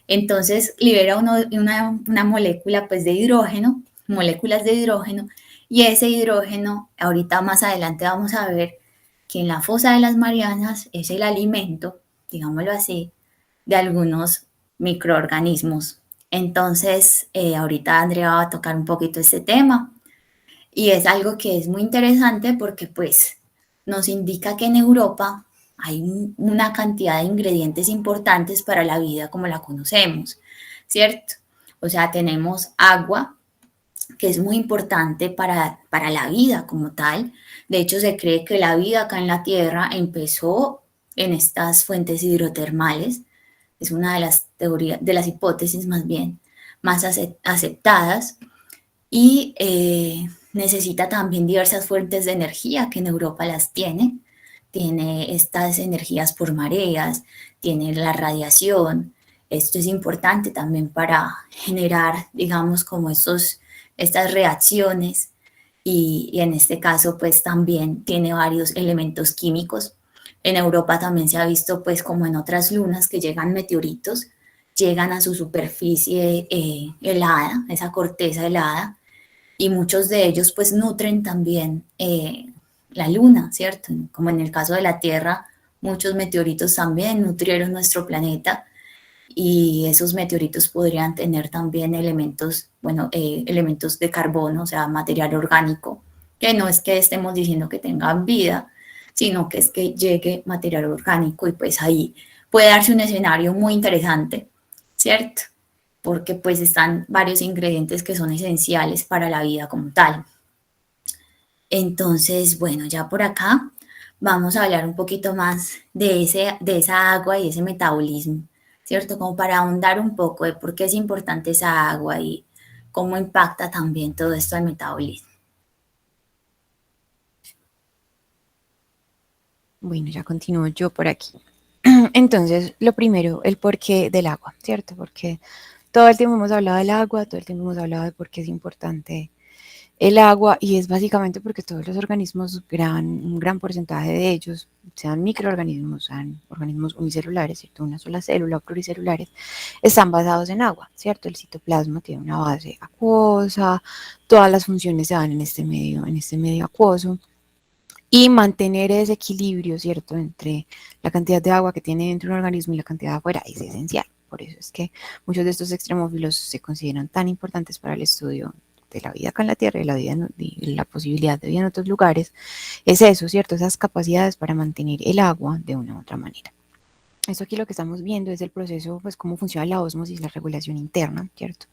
Entonces libera una molécula pues de hidrógeno, moléculas de hidrógeno, y ese hidrógeno, ahorita más adelante vamos a ver que en la fosa de las Marianas es el alimento, digámoslo así, de algunos microorganismos. Entonces, ahorita Andrea va a tocar un poquito este tema y es algo que es muy interesante porque pues nos indica que en Europa hay una cantidad de ingredientes importantes para la vida como la conocemos, ¿cierto? O sea, tenemos agua, que es muy importante para la vida como tal. De hecho, se cree que la vida acá en la Tierra empezó en estas fuentes hidrotermales. Es una de las teorías, de las hipótesis más bien, más aceptadas. Y necesita también diversas fuentes de energía que en Europa las tiene. Tiene estas energías por mareas, tiene la radiación. Esto es importante también para generar, digamos, como estas reacciones y en este caso pues también tiene varios elementos químicos. En Europa también se ha visto pues como en otras lunas que llegan meteoritos, llegan a su superficie helada, esa corteza helada, y muchos de ellos pues nutren también la luna, ¿cierto? Como en el caso de la Tierra, muchos meteoritos también nutrieron nuestro planeta y esos meteoritos podrían tener también elementos, bueno, elementos de carbono, o sea, material orgánico, que no es que estemos diciendo que tengan vida, sino que es que llegue material orgánico y pues ahí puede darse un escenario muy interesante, ¿cierto? Porque pues están varios ingredientes que son esenciales para la vida como tal. Entonces, bueno, ya por acá vamos a hablar un poquito más de esa agua y ese metabolismo, ¿cierto? Como para ahondar un poco de por qué es importante esa agua y cómo impacta también todo esto al metabolismo. Bueno, ya continúo yo por aquí. Entonces, lo primero, el porqué del agua, ¿cierto? Porque todo el tiempo hemos hablado del agua, todo el tiempo hemos hablado de por qué es importante el agua y es básicamente porque todos los organismos, un gran porcentaje de ellos, sean microorganismos, sean organismos unicelulares, ¿cierto? Una sola célula o pluricelulares, están basados en agua, ¿cierto? El citoplasma tiene una base acuosa, todas las funciones se dan en este medio acuoso. Y mantener ese equilibrio, ¿cierto?, entre la cantidad de agua que tiene dentro de un organismo y la cantidad de afuera es esencial. Por eso es que muchos de estos extremófilos se consideran tan importantes para el estudio de la vida acá en la Tierra y la posibilidad de vida en otros lugares. Es eso, ¿cierto? Esas capacidades para mantener el agua de una u otra manera. Eso aquí lo que estamos viendo es el proceso, pues cómo funciona la ósmosis, la regulación interna, ¿cierto?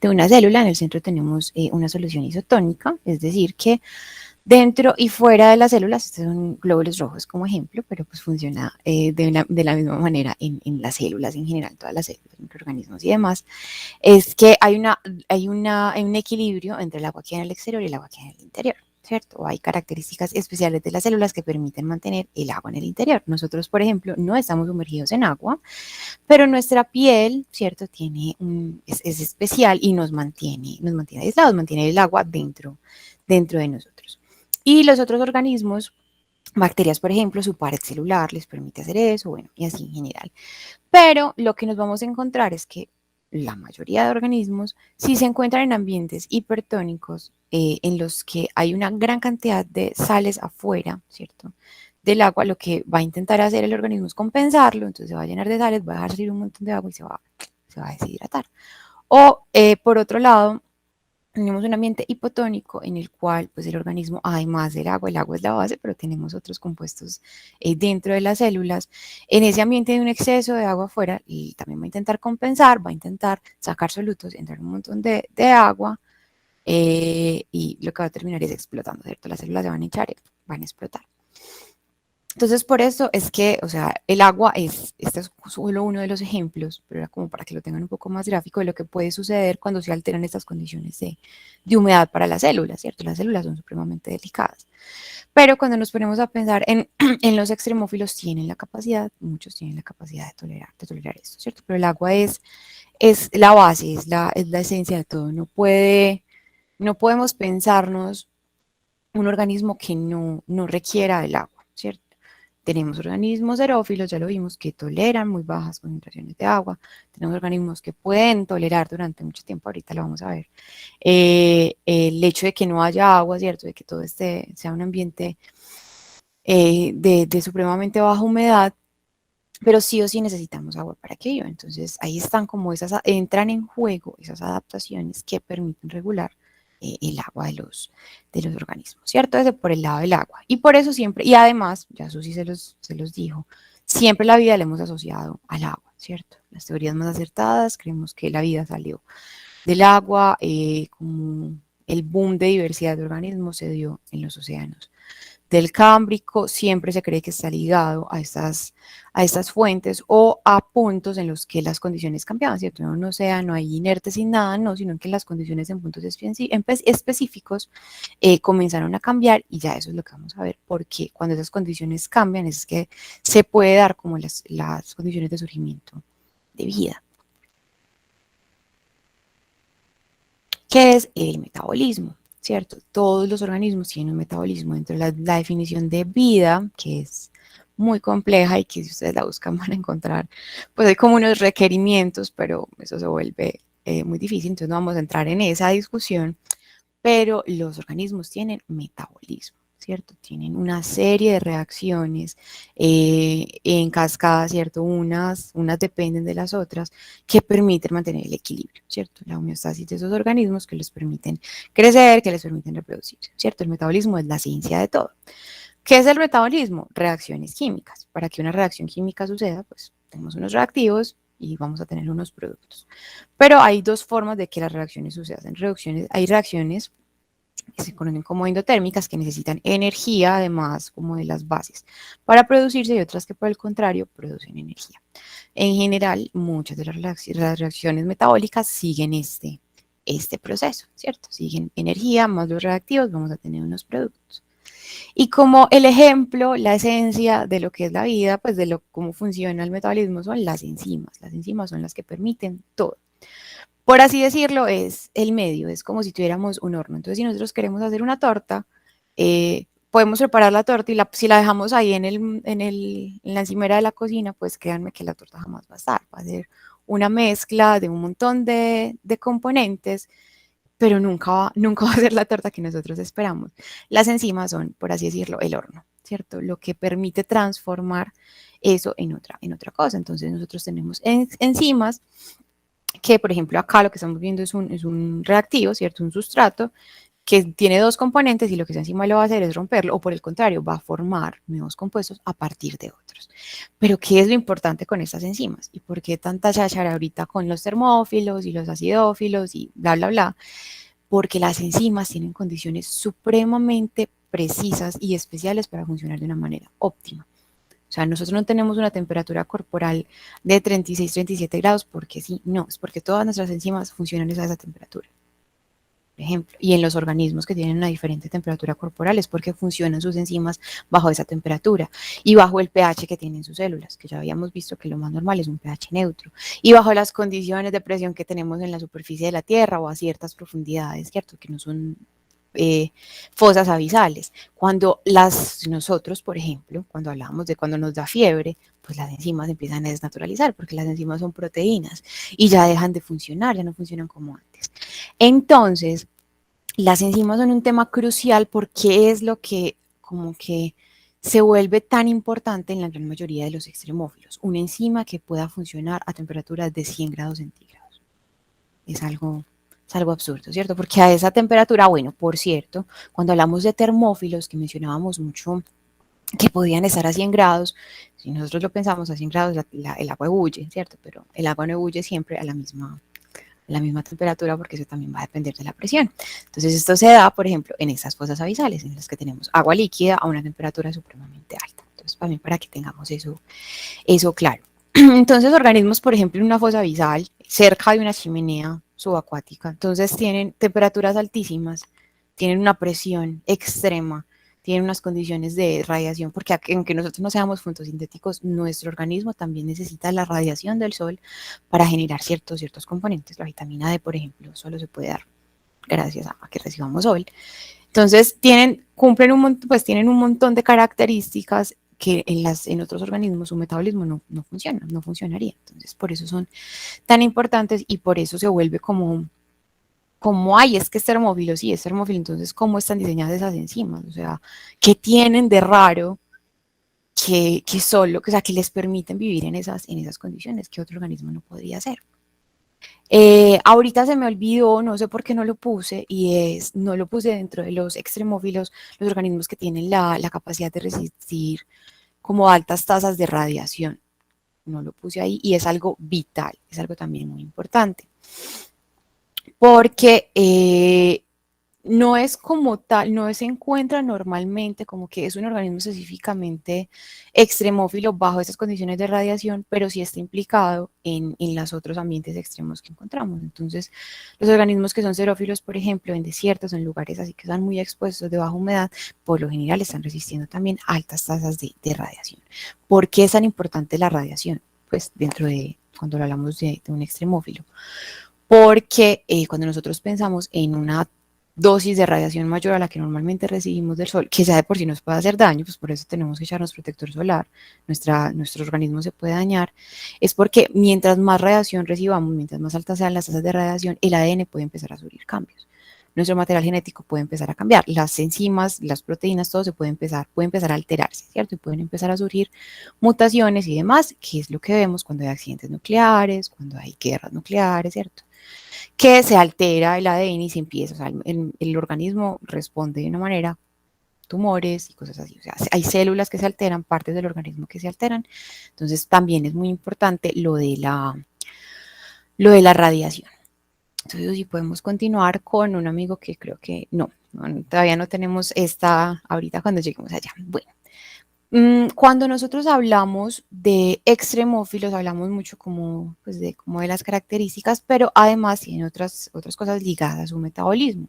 De una célula. En el centro tenemos una solución isotónica, es decir, que dentro y fuera de las células, estos son glóbulos rojos como ejemplo, pero pues funciona de la misma manera en las células en general, todas las células, microorganismos y demás, es que hay un equilibrio entre el agua que hay en el exterior y el agua que hay en el interior, ¿cierto? O hay características especiales de las células que permiten mantener el agua en el interior. Nosotros, por ejemplo, no estamos sumergidos en agua, pero nuestra piel, ¿cierto? Es especial y nos mantiene aislados, mantiene el agua dentro de nosotros. Y los otros organismos, bacterias, por ejemplo, su pared celular les permite hacer eso, bueno, y así en general. Pero lo que nos vamos a encontrar es que la mayoría de organismos sí se encuentran en ambientes hipertónicos en los que hay una gran cantidad de sales afuera, ¿cierto? Del agua, lo que va a intentar hacer el organismo es compensarlo, entonces se va a llenar de sales, va a dejar salir un montón de agua y se va a deshidratar. O por otro lado, tenemos un ambiente hipotónico en el cual pues el organismo, además del agua, el agua es la base, pero tenemos otros compuestos dentro de las células. En ese ambiente de un exceso de agua afuera, y también va a intentar compensar, va a intentar sacar solutos, entrar un montón de agua, y lo que va a terminar es explotando, ¿cierto? Las células se van a hinchar y van a explotar. Entonces, por eso es que, o sea, el agua este es solo uno de los ejemplos, pero era como para que lo tengan un poco más gráfico de lo que puede suceder cuando se alteran estas condiciones de humedad para las células, ¿cierto? Las células son supremamente delicadas. Pero cuando nos ponemos a pensar en los extremófilos, tienen la capacidad, muchos tienen la capacidad de tolerar esto, ¿cierto? Pero el agua es la base, es la esencia de todo. No podemos pensarnos un organismo que no requiera del agua, ¿cierto? Tenemos organismos xerófilos, ya lo vimos, que toleran muy bajas concentraciones de agua. Tenemos organismos que pueden tolerar durante mucho tiempo, ahorita lo vamos a ver. El hecho de que no haya agua, ¿cierto? De que todo sea un ambiente de supremamente baja humedad, pero sí o sí necesitamos agua para que viva. Entonces ahí están como entran en juego esas adaptaciones que permiten regular el agua de los organismos, ¿cierto? Desde por el lado del agua. Y por eso siempre, y además, ya Susi se los dijo, siempre la vida la hemos asociado al agua, ¿cierto? Las teorías más acertadas, creemos que la vida salió del agua, como el boom de diversidad de organismos se dio en los océanos del Cámbrico, siempre se cree que está ligado a estas fuentes o a puntos en los que las condiciones cambiaban, ¿cierto? No hay inerte sin nada, no, sino que las condiciones en puntos específicos comenzaron a cambiar y ya eso es lo que vamos a ver, porque cuando esas condiciones cambian es que se puede dar como las condiciones de surgimiento de vida. ¿Qué es el metabolismo? ¿Cierto? Todos los organismos tienen un metabolismo. Dentro de la definición de vida, que es muy compleja y que si ustedes la buscan van a encontrar, pues hay como unos requerimientos, pero eso se vuelve muy difícil, entonces no vamos a entrar en esa discusión, pero los organismos tienen metabolismo, ¿cierto? Tienen una serie de reacciones en cascada, ¿cierto? Unas dependen de las otras que permiten mantener el equilibrio, ¿cierto? La homeostasis de esos organismos que les permiten crecer, que les permiten reproducirse, ¿cierto? El metabolismo es la ciencia de todo. ¿Qué es el metabolismo? Reacciones químicas. Para que una reacción química suceda, pues tenemos unos reactivos y vamos a tener unos productos. Pero hay dos formas de que las reacciones sucedan. Hay reacciones que se conocen como endotérmicas, que necesitan energía, además como de las bases, para producirse, y otras que por el contrario producen energía. En general, muchas de las reacciones metabólicas siguen este proceso, ¿cierto? Siguen energía más los reactivos, vamos a tener unos productos. Y como el ejemplo, la esencia de lo que es la vida, pues cómo funciona el metabolismo son las enzimas. Las enzimas son las que permiten todo. Por así decirlo, es el medio, es como si tuviéramos un horno. Entonces, si nosotros queremos hacer una torta, podemos preparar la torta y si la dejamos ahí en la encimera de la cocina, pues créanme que la torta jamás va a estar. Va a ser una mezcla de un montón de componentes, pero nunca va a ser la torta que nosotros esperamos. Las enzimas son, por así decirlo, el horno, ¿cierto? Lo que permite transformar eso en otra cosa. Entonces, nosotros tenemos enzimas que, por ejemplo, acá lo que estamos viendo es un reactivo, ¿cierto? Un sustrato que tiene dos componentes y lo que esa enzima lo va a hacer es romperlo, o por el contrario, va a formar nuevos compuestos a partir de otros. Pero ¿qué es lo importante con estas enzimas? ¿Y por qué tanta cháchara ahorita con los termófilos y los acidófilos y bla, bla, bla? Porque las enzimas tienen condiciones supremamente precisas y especiales para funcionar de una manera óptima. O sea, nosotros no tenemos una temperatura corporal de 36, 37 grados porque sí, no, es porque todas nuestras enzimas funcionan a esa temperatura. Por ejemplo, y en los organismos que tienen una diferente temperatura corporal es porque funcionan sus enzimas bajo esa temperatura y bajo el pH que tienen sus células, que ya habíamos visto que lo más normal es un pH neutro, y bajo las condiciones de presión que tenemos en la superficie de la Tierra o a ciertas profundidades, ¿cierto? Que no son fosas abisales. Cuando nosotros, por ejemplo, cuando hablamos de cuando nos da fiebre, pues las enzimas empiezan a desnaturalizar porque las enzimas son proteínas y ya dejan de funcionar, ya no funcionan como antes. Entonces, las enzimas son un tema crucial porque es lo que como que se vuelve tan importante en la gran mayoría de los extremófilos. Una enzima que pueda funcionar a temperaturas de 100 grados centígrados. Es algo absurdo, ¿cierto? Porque a esa temperatura, bueno, por cierto, cuando hablamos de termófilos, que mencionábamos mucho que podían estar a 100 grados, si nosotros lo pensamos a 100 grados, el agua ebulye, ¿cierto? Pero el agua no ebulye siempre a la misma temperatura porque eso también va a depender de la presión. Entonces esto se da, por ejemplo, en estas fosas abisales, en las que tenemos agua líquida a una temperatura supremamente alta. Entonces, también para que tengamos eso claro. Entonces, organismos, por ejemplo, en una fosa abisal, cerca de una chimenea subacuática, entonces tienen temperaturas altísimas, tienen una presión extrema, tienen unas condiciones de radiación, porque aunque nosotros no seamos fotosintéticos, nuestro organismo también necesita la radiación del sol para generar ciertos componentes. La vitamina D, por ejemplo, solo se puede dar gracias a que recibamos sol. Entonces, tienen un montón de características que en otros organismos su metabolismo no funciona, no funcionaría. Entonces, por eso son tan importantes y por eso se vuelve como hay, es que es termófilo, sí, es termófilo, entonces, ¿cómo están diseñadas esas enzimas? O sea, ¿qué tienen de raro que les permiten vivir en esas condiciones que otro organismo no podría hacer? Ahorita se me olvidó, no sé por qué no lo puse, no lo puse dentro de los extremófilos, los organismos que tienen la capacidad de resistir como altas tasas de radiación. No lo puse ahí y es algo vital, es algo también muy importante. Porque no es como tal, no se encuentra normalmente como que es un organismo específicamente extremófilo bajo esas condiciones de radiación, pero sí está implicado en los otros ambientes extremos que encontramos. Entonces, los organismos que son xerófilos, por ejemplo, en desiertos, en lugares así que están muy expuestos de baja humedad, por lo general están resistiendo también altas tasas de radiación. ¿Por qué es tan importante la radiación? Pues dentro de, cuando hablamos de un extremófilo. Porque cuando nosotros pensamos en una dosis de radiación mayor a la que normalmente recibimos del sol, que ya de por sí nos puede hacer daño, pues por eso tenemos que echarnos protector solar, nuestro organismo se puede dañar, es porque mientras más radiación recibamos, mientras más altas sean las tasas de radiación, el ADN puede empezar a sufrir cambios. Nuestro material genético puede empezar a cambiar, las enzimas, las proteínas, todo puede empezar a alterarse, ¿cierto? Y pueden empezar a surgir mutaciones y demás, que es lo que vemos cuando hay accidentes nucleares, cuando hay guerras nucleares, ¿cierto? Que se altera el ADN y se empieza, o sea, el organismo responde de una manera, tumores y cosas así, o sea, hay células que se alteran, partes del organismo que se alteran, entonces también es muy importante lo de la radiación. Entonces, si podemos continuar con un amigo que creo que no, todavía no tenemos esta ahorita cuando lleguemos allá. Bueno, cuando nosotros hablamos de extremófilos, hablamos mucho como de las características, pero además tienen otras cosas ligadas a su metabolismo.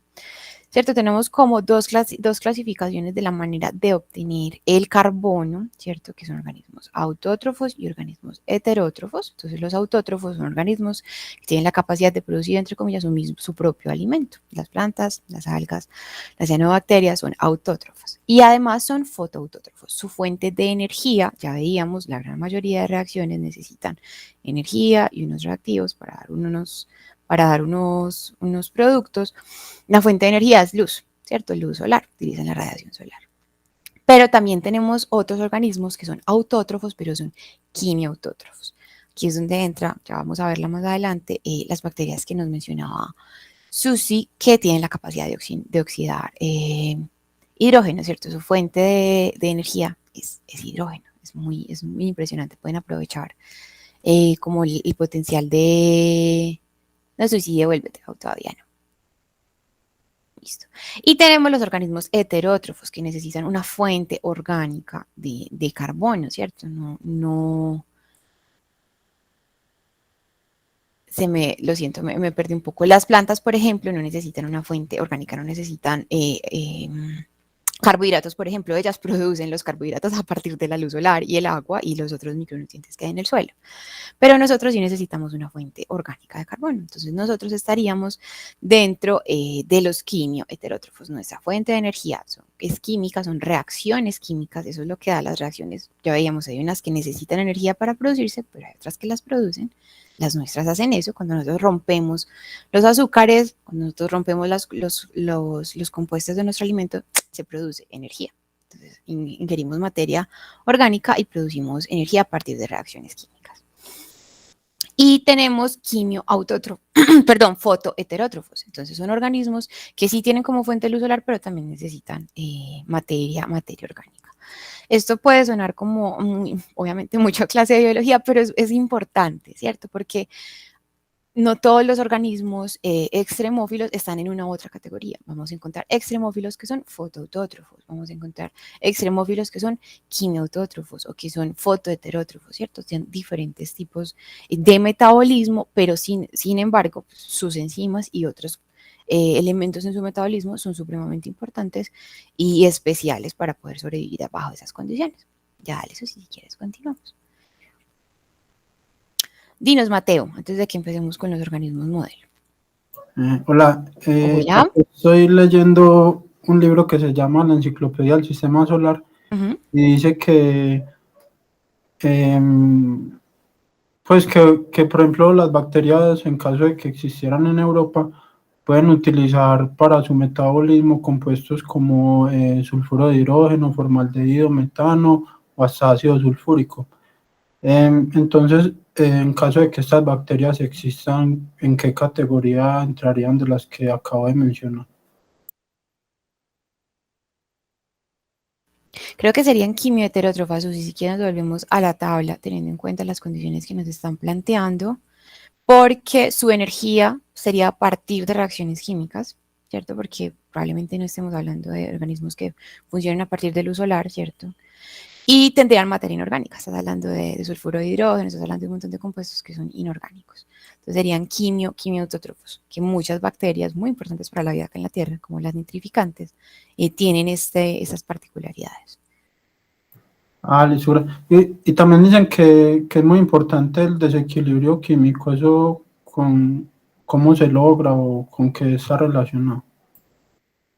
¿Cierto? Tenemos como dos clasificaciones de la manera de obtener el carbono, ¿cierto? Que son organismos autótrofos y organismos heterótrofos. Entonces, los autótrofos son organismos que tienen la capacidad de producir, entre comillas, su propio alimento. Las plantas, las algas, las cianobacterias son autótrofos. Y además son fotoautótrofos. Su fuente de energía, ya veíamos, la gran mayoría de reacciones necesitan energía y unos reactivos para dar unos productos. La fuente de energía es luz, ¿cierto? Luz solar, utilizan la radiación solar. Pero también tenemos otros organismos que son autótrofos, pero son quimiautótrofos. Aquí es donde entra, ya vamos a verla más adelante, las bacterias que nos mencionaba Susi, que tienen la capacidad de oxidar hidrógeno, ¿cierto? Su fuente de energía es hidrógeno, es muy impresionante. Pueden aprovechar como el potencial de... No, Susi, devuélvete, todavía no. Listo. Y tenemos los organismos heterótrofos que necesitan una fuente orgánica de carbono, ¿cierto? No, lo siento, me perdí un poco. Las plantas, por ejemplo, no necesitan una fuente orgánica, no necesitan carbohidratos, por ejemplo, ellas producen los carbohidratos a partir de la luz solar y el agua y los otros micronutrientes que hay en el suelo. Pero nosotros sí necesitamos una fuente orgánica de carbono. Entonces nosotros estaríamos dentro de los quimioheterótrofos. Nuestra fuente de energía es química, son reacciones químicas, eso es lo que da las reacciones. Ya veíamos, hay unas que necesitan energía para producirse, pero hay otras que las producen. Las nuestras hacen eso cuando nosotros rompemos los azúcares, cuando nosotros rompemos los compuestos de nuestro alimento, se produce energía. Entonces ingerimos materia orgánica y producimos energía a partir de reacciones químicas. Y tenemos fotoheterótrofos. Entonces son organismos que sí tienen como fuente luz solar, pero también necesitan materia orgánica. Esto puede sonar como, obviamente, mucha clase de biología, pero es importante, ¿cierto? Porque no todos los organismos extremófilos están en una u otra categoría. Vamos a encontrar extremófilos que son fotoautótrofos, vamos a encontrar extremófilos que son quimiautótrofos o que son fotoheterótrofos, ¿cierto? Tienen diferentes tipos de metabolismo, pero sin embargo, sus enzimas y otros elementos en su metabolismo son supremamente importantes y especiales para poder sobrevivir bajo esas condiciones. Ya, dale, eso si quieres, continuamos. Dinos, Mateo, antes de que empecemos con los organismos modelo. Hola, Hola. estoy leyendo un libro que se llama La Enciclopedia del Sistema Solar y dice que, pues que, por ejemplo, las bacterias, en caso de que existieran en Europa, pueden utilizar para su metabolismo compuestos como sulfuro de hidrógeno, formaldehído, metano o hasta ácido sulfúrico. Entonces, en caso de que estas bacterias existan, ¿en qué categoría entrarían de las que acabo de mencionar? Creo que serían quimioheterótrofas, o si siquiera nos volvemos a la tabla, teniendo en cuenta las condiciones que nos están planteando, porque su energía sería a partir de reacciones químicas, ¿cierto? Porque probablemente no estemos hablando de organismos que funcionen a partir de luz solar, ¿cierto? Y tendrían materia inorgánica, estás hablando de sulfuro de hidrógeno, estás hablando de un montón de compuestos que son inorgánicos. Entonces serían quimiautótrofos, que muchas bacterias muy importantes para la vida acá en la Tierra, como las nitrificantes, tienen esas particularidades. Lisura. Y también dicen que es muy importante el desequilibrio químico, eso con cómo se logra o con qué está relacionado.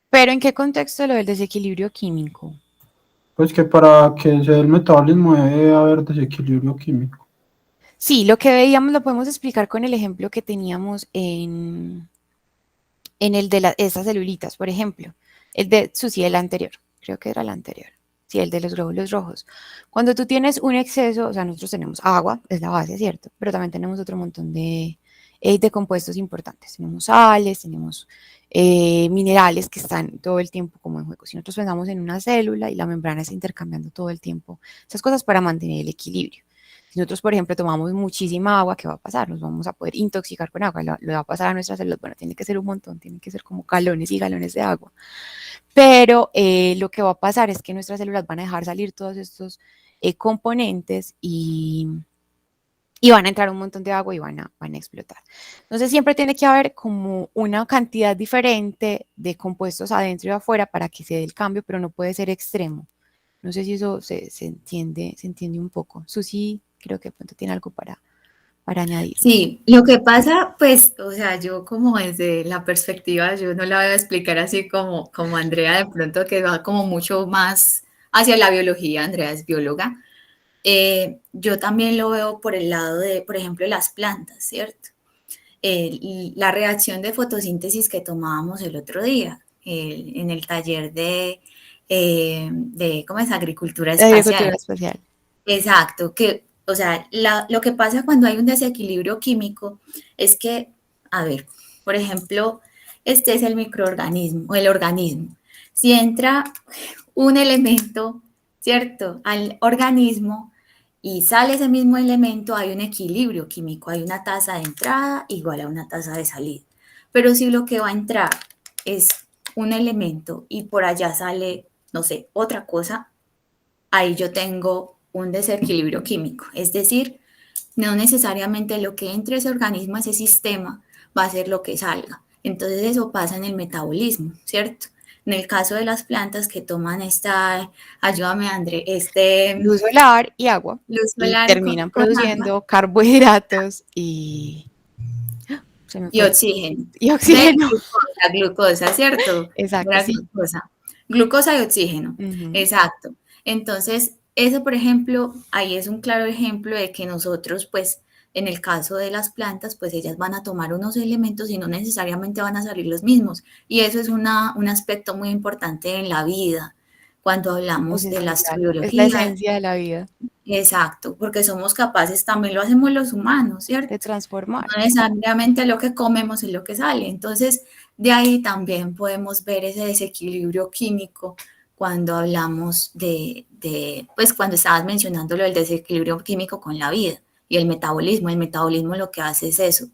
¿Pero en qué contexto lo del desequilibrio químico? Pues que para que se dé el metabolismo debe haber desequilibrio químico. Sí, lo que veíamos lo podemos explicar con el ejemplo que teníamos en el de esas celulitas, por ejemplo. El anterior, creo que era el anterior. Sí, el de los glóbulos rojos. Cuando tú tienes un exceso, o sea, nosotros tenemos agua, es la base, ¿cierto? Pero también tenemos otro montón de compuestos importantes. Tenemos sales, tenemos minerales que están todo el tiempo como en juego. Si nosotros pensamos en una célula y la membrana está intercambiando todo el tiempo esas cosas para mantener el equilibrio. Si nosotros, por ejemplo, tomamos muchísima agua, ¿qué va a pasar? Nos vamos a poder intoxicar con agua, lo va a pasar a nuestras células. Bueno, tiene que ser un montón, tiene que ser como galones y galones de agua. Pero lo que va a pasar es que nuestras células van a dejar salir todos estos componentes y van a entrar un montón de agua y van a explotar. Entonces siempre tiene que haber como una cantidad diferente de compuestos adentro y afuera para que se dé el cambio, pero no puede ser extremo. No sé si eso se entiende un poco. Susi, creo que de pronto tiene algo para añadir. Sí, lo que pasa, pues, o sea, yo como desde la perspectiva, yo no la voy a explicar así como Andrea, de pronto que va como mucho más hacia la biología, Andrea es bióloga. Yo también lo veo por el lado de, por ejemplo, las plantas, ¿cierto? La reacción de fotosíntesis que tomábamos el otro día en el taller ¿cómo es? Agricultura espacial. Agricultura espacial. Exacto, que, o sea, lo que pasa cuando hay un desequilibrio químico es que, a ver, por ejemplo, Este es el microorganismo, el organismo. Si entra un elemento, ¿cierto?, al organismo y sale ese mismo elemento, hay un equilibrio químico, hay una tasa de entrada igual a una tasa de salida. Pero si lo que va a entrar es un elemento y por allá sale, no sé, otra cosa, ahí yo tengo un desequilibrio químico. Es decir, no necesariamente lo que entre ese organismo, ese sistema, va a ser lo que salga. Entonces eso pasa en el metabolismo, ¿cierto? En el caso de las plantas que toman ayúdame André, Luz solar y agua, luz y solar terminan con agua produciendo carbohidratos y se me y fue, oxígeno. y De oxígeno. glucosa, ¿cierto? Exacto, Era sí. glucosa. Glucosa y oxígeno, Ujú. exacto. Entonces, eso, por ejemplo, ahí es un claro ejemplo de que nosotros, pues, en el caso de las plantas, pues ellas van a tomar unos elementos y no necesariamente van a salir los mismos. Y eso es un aspecto muy importante en la vida, cuando Es hablamos de la esencial, es la astrobiología. esencia de la vida, Exacto, porque somos capaces, también lo hacemos los humanos, de ¿cierto? transformar. No necesariamente lo que comemos es lo que sale. Entonces, de ahí también podemos ver ese desequilibrio químico cuando hablamos pues cuando estabas mencionando lo del desequilibrio químico con la vida y el metabolismo. El metabolismo lo que hace es eso,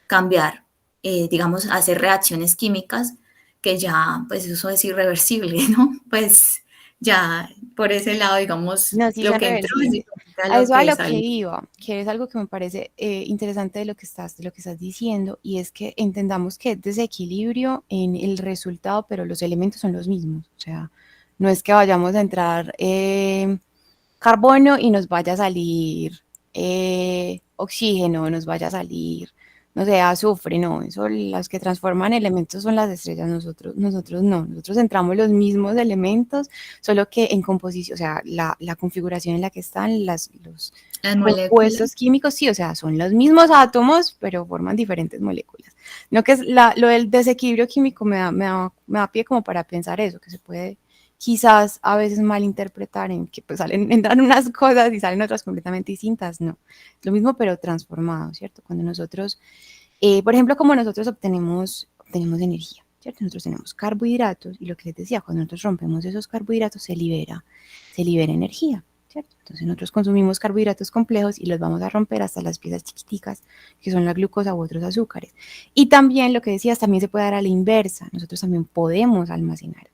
cambiar, digamos, hacer reacciones químicas que ya, pues eso es irreversible, ¿no? Pues ya por ese lado, digamos, No, sí lo son que entró es reversibles. diferente a A lo eso a que lo que salió. iba, que es algo que me parece interesante de lo que estás diciendo, y es que entendamos que es desequilibrio en el resultado, pero los elementos son los mismos. O sea, no es que vayamos a entrar carbono y nos vaya a salir oxígeno, nos vaya a salir, no sé, azufre, no, eso las que transforman elementos son las estrellas, nosotros no, nosotros entramos los mismos elementos, solo que en composición, o sea, la configuración en la que están los Las moléculas. compuestos químicos, sí, o sea, son los mismos átomos, pero forman diferentes moléculas. No que es lo del desequilibrio químico me da pie como para pensar eso, que se puede quizás a veces malinterpretar en que pues entran unas cosas y salen otras completamente distintas, no. Lo mismo pero transformado, ¿cierto? Cuando nosotros, por ejemplo, como nosotros obtenemos energía, ¿cierto? Nosotros tenemos carbohidratos y lo que les decía, cuando nosotros rompemos esos carbohidratos se libera energía, ¿cierto? Entonces nosotros consumimos carbohidratos complejos y los vamos a romper hasta las piezas chiquiticas, que son la glucosa u otros azúcares. Y también lo que decías, también se puede dar a la inversa, nosotros también podemos almacenar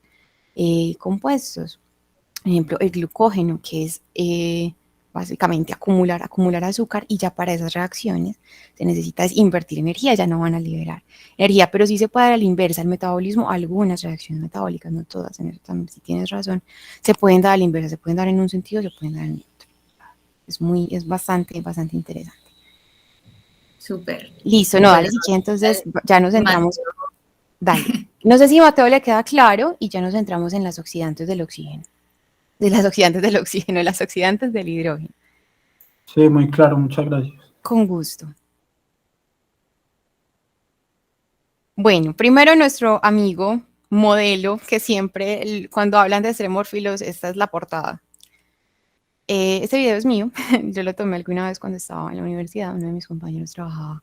compuestos. Por ejemplo, el glucógeno, que es básicamente acumular azúcar, y ya para esas reacciones se necesita invertir energía, ya no van a liberar energía, pero sí se puede dar a la inversa, el metabolismo, algunas reacciones metabólicas, no todas, en eso también si tienes razón, se pueden dar a la inversa, se pueden dar en un sentido, se pueden dar en otro. Es bastante interesante. Súper. Listo, no, Bueno, dale, si quieres, entonces ya nos centramos, Mateo, dale. No sé si a Mateo le queda claro y ya nos centramos en las oxidantes del oxígeno. De las oxidantes del oxígeno, las oxidantes del hidrógeno. Sí, muy claro, muchas gracias. Con gusto. Bueno, primero nuestro amigo modelo, que siempre cuando hablan de extremórfilos, esta es la portada. Este video es mío, yo lo tomé alguna vez cuando estaba en la universidad, uno de mis compañeros trabajaba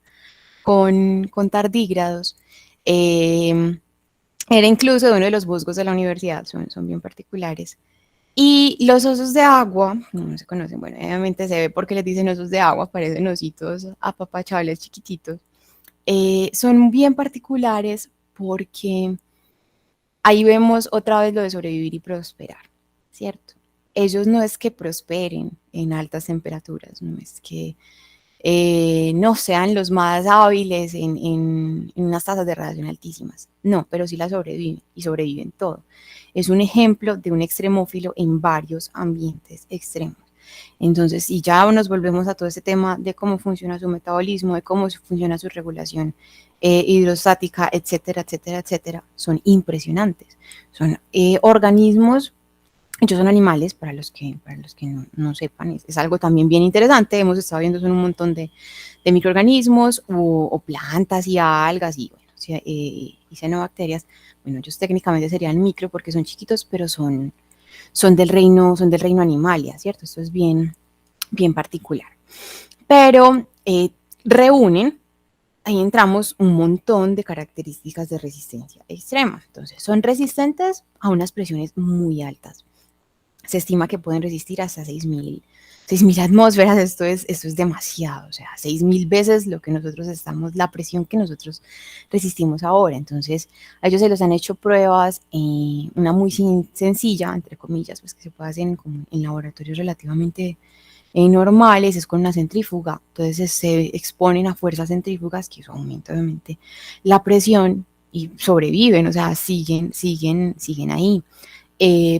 con tardígrados. Era incluso de uno de los musgos de la universidad, son bien particulares. Y los osos de agua, no se conocen, bueno, obviamente se ve porque les dicen osos de agua, parecen ositos apapachables chiquititos. Son bien particulares porque ahí vemos otra vez lo de sobrevivir y prosperar, ¿cierto? Ellos no es que prosperen en altas temperaturas, no es que no sean los más hábiles en unas tasas de radiación altísimas, no, pero sí la sobreviven y sobreviven todo. Es un ejemplo de un extremófilo en varios ambientes extremos. Entonces, si ya nos volvemos a todo ese tema de cómo funciona su metabolismo, de cómo funciona su regulación hidrostática, etcétera, etcétera, etcétera, son impresionantes. Son organismos, ellos son animales, para los que no sepan, es algo también bien interesante. Hemos estado viendo un montón de microorganismos o plantas y algas y, bueno, y cianobacterias. Bueno, ellos técnicamente serían micro porque son chiquitos, pero son del reino animalia, ¿cierto? Esto es bien particular. Pero reúnen ahí entramos un montón de características de resistencia extrema. Entonces, son resistentes a unas presiones muy altas. Se estima que pueden resistir hasta 6.000 atmósferas. Esto es demasiado, o sea, 6.000 veces lo que nosotros estamos, la presión que nosotros resistimos ahora. Entonces, a ellos se les han hecho pruebas, una muy sencilla, entre comillas, pues que se puede hacer en laboratorios relativamente normales, es con una centrífuga. Entonces se exponen a fuerzas centrífugas, que eso aumenta obviamente la presión, y sobreviven, o sea, siguen ahí.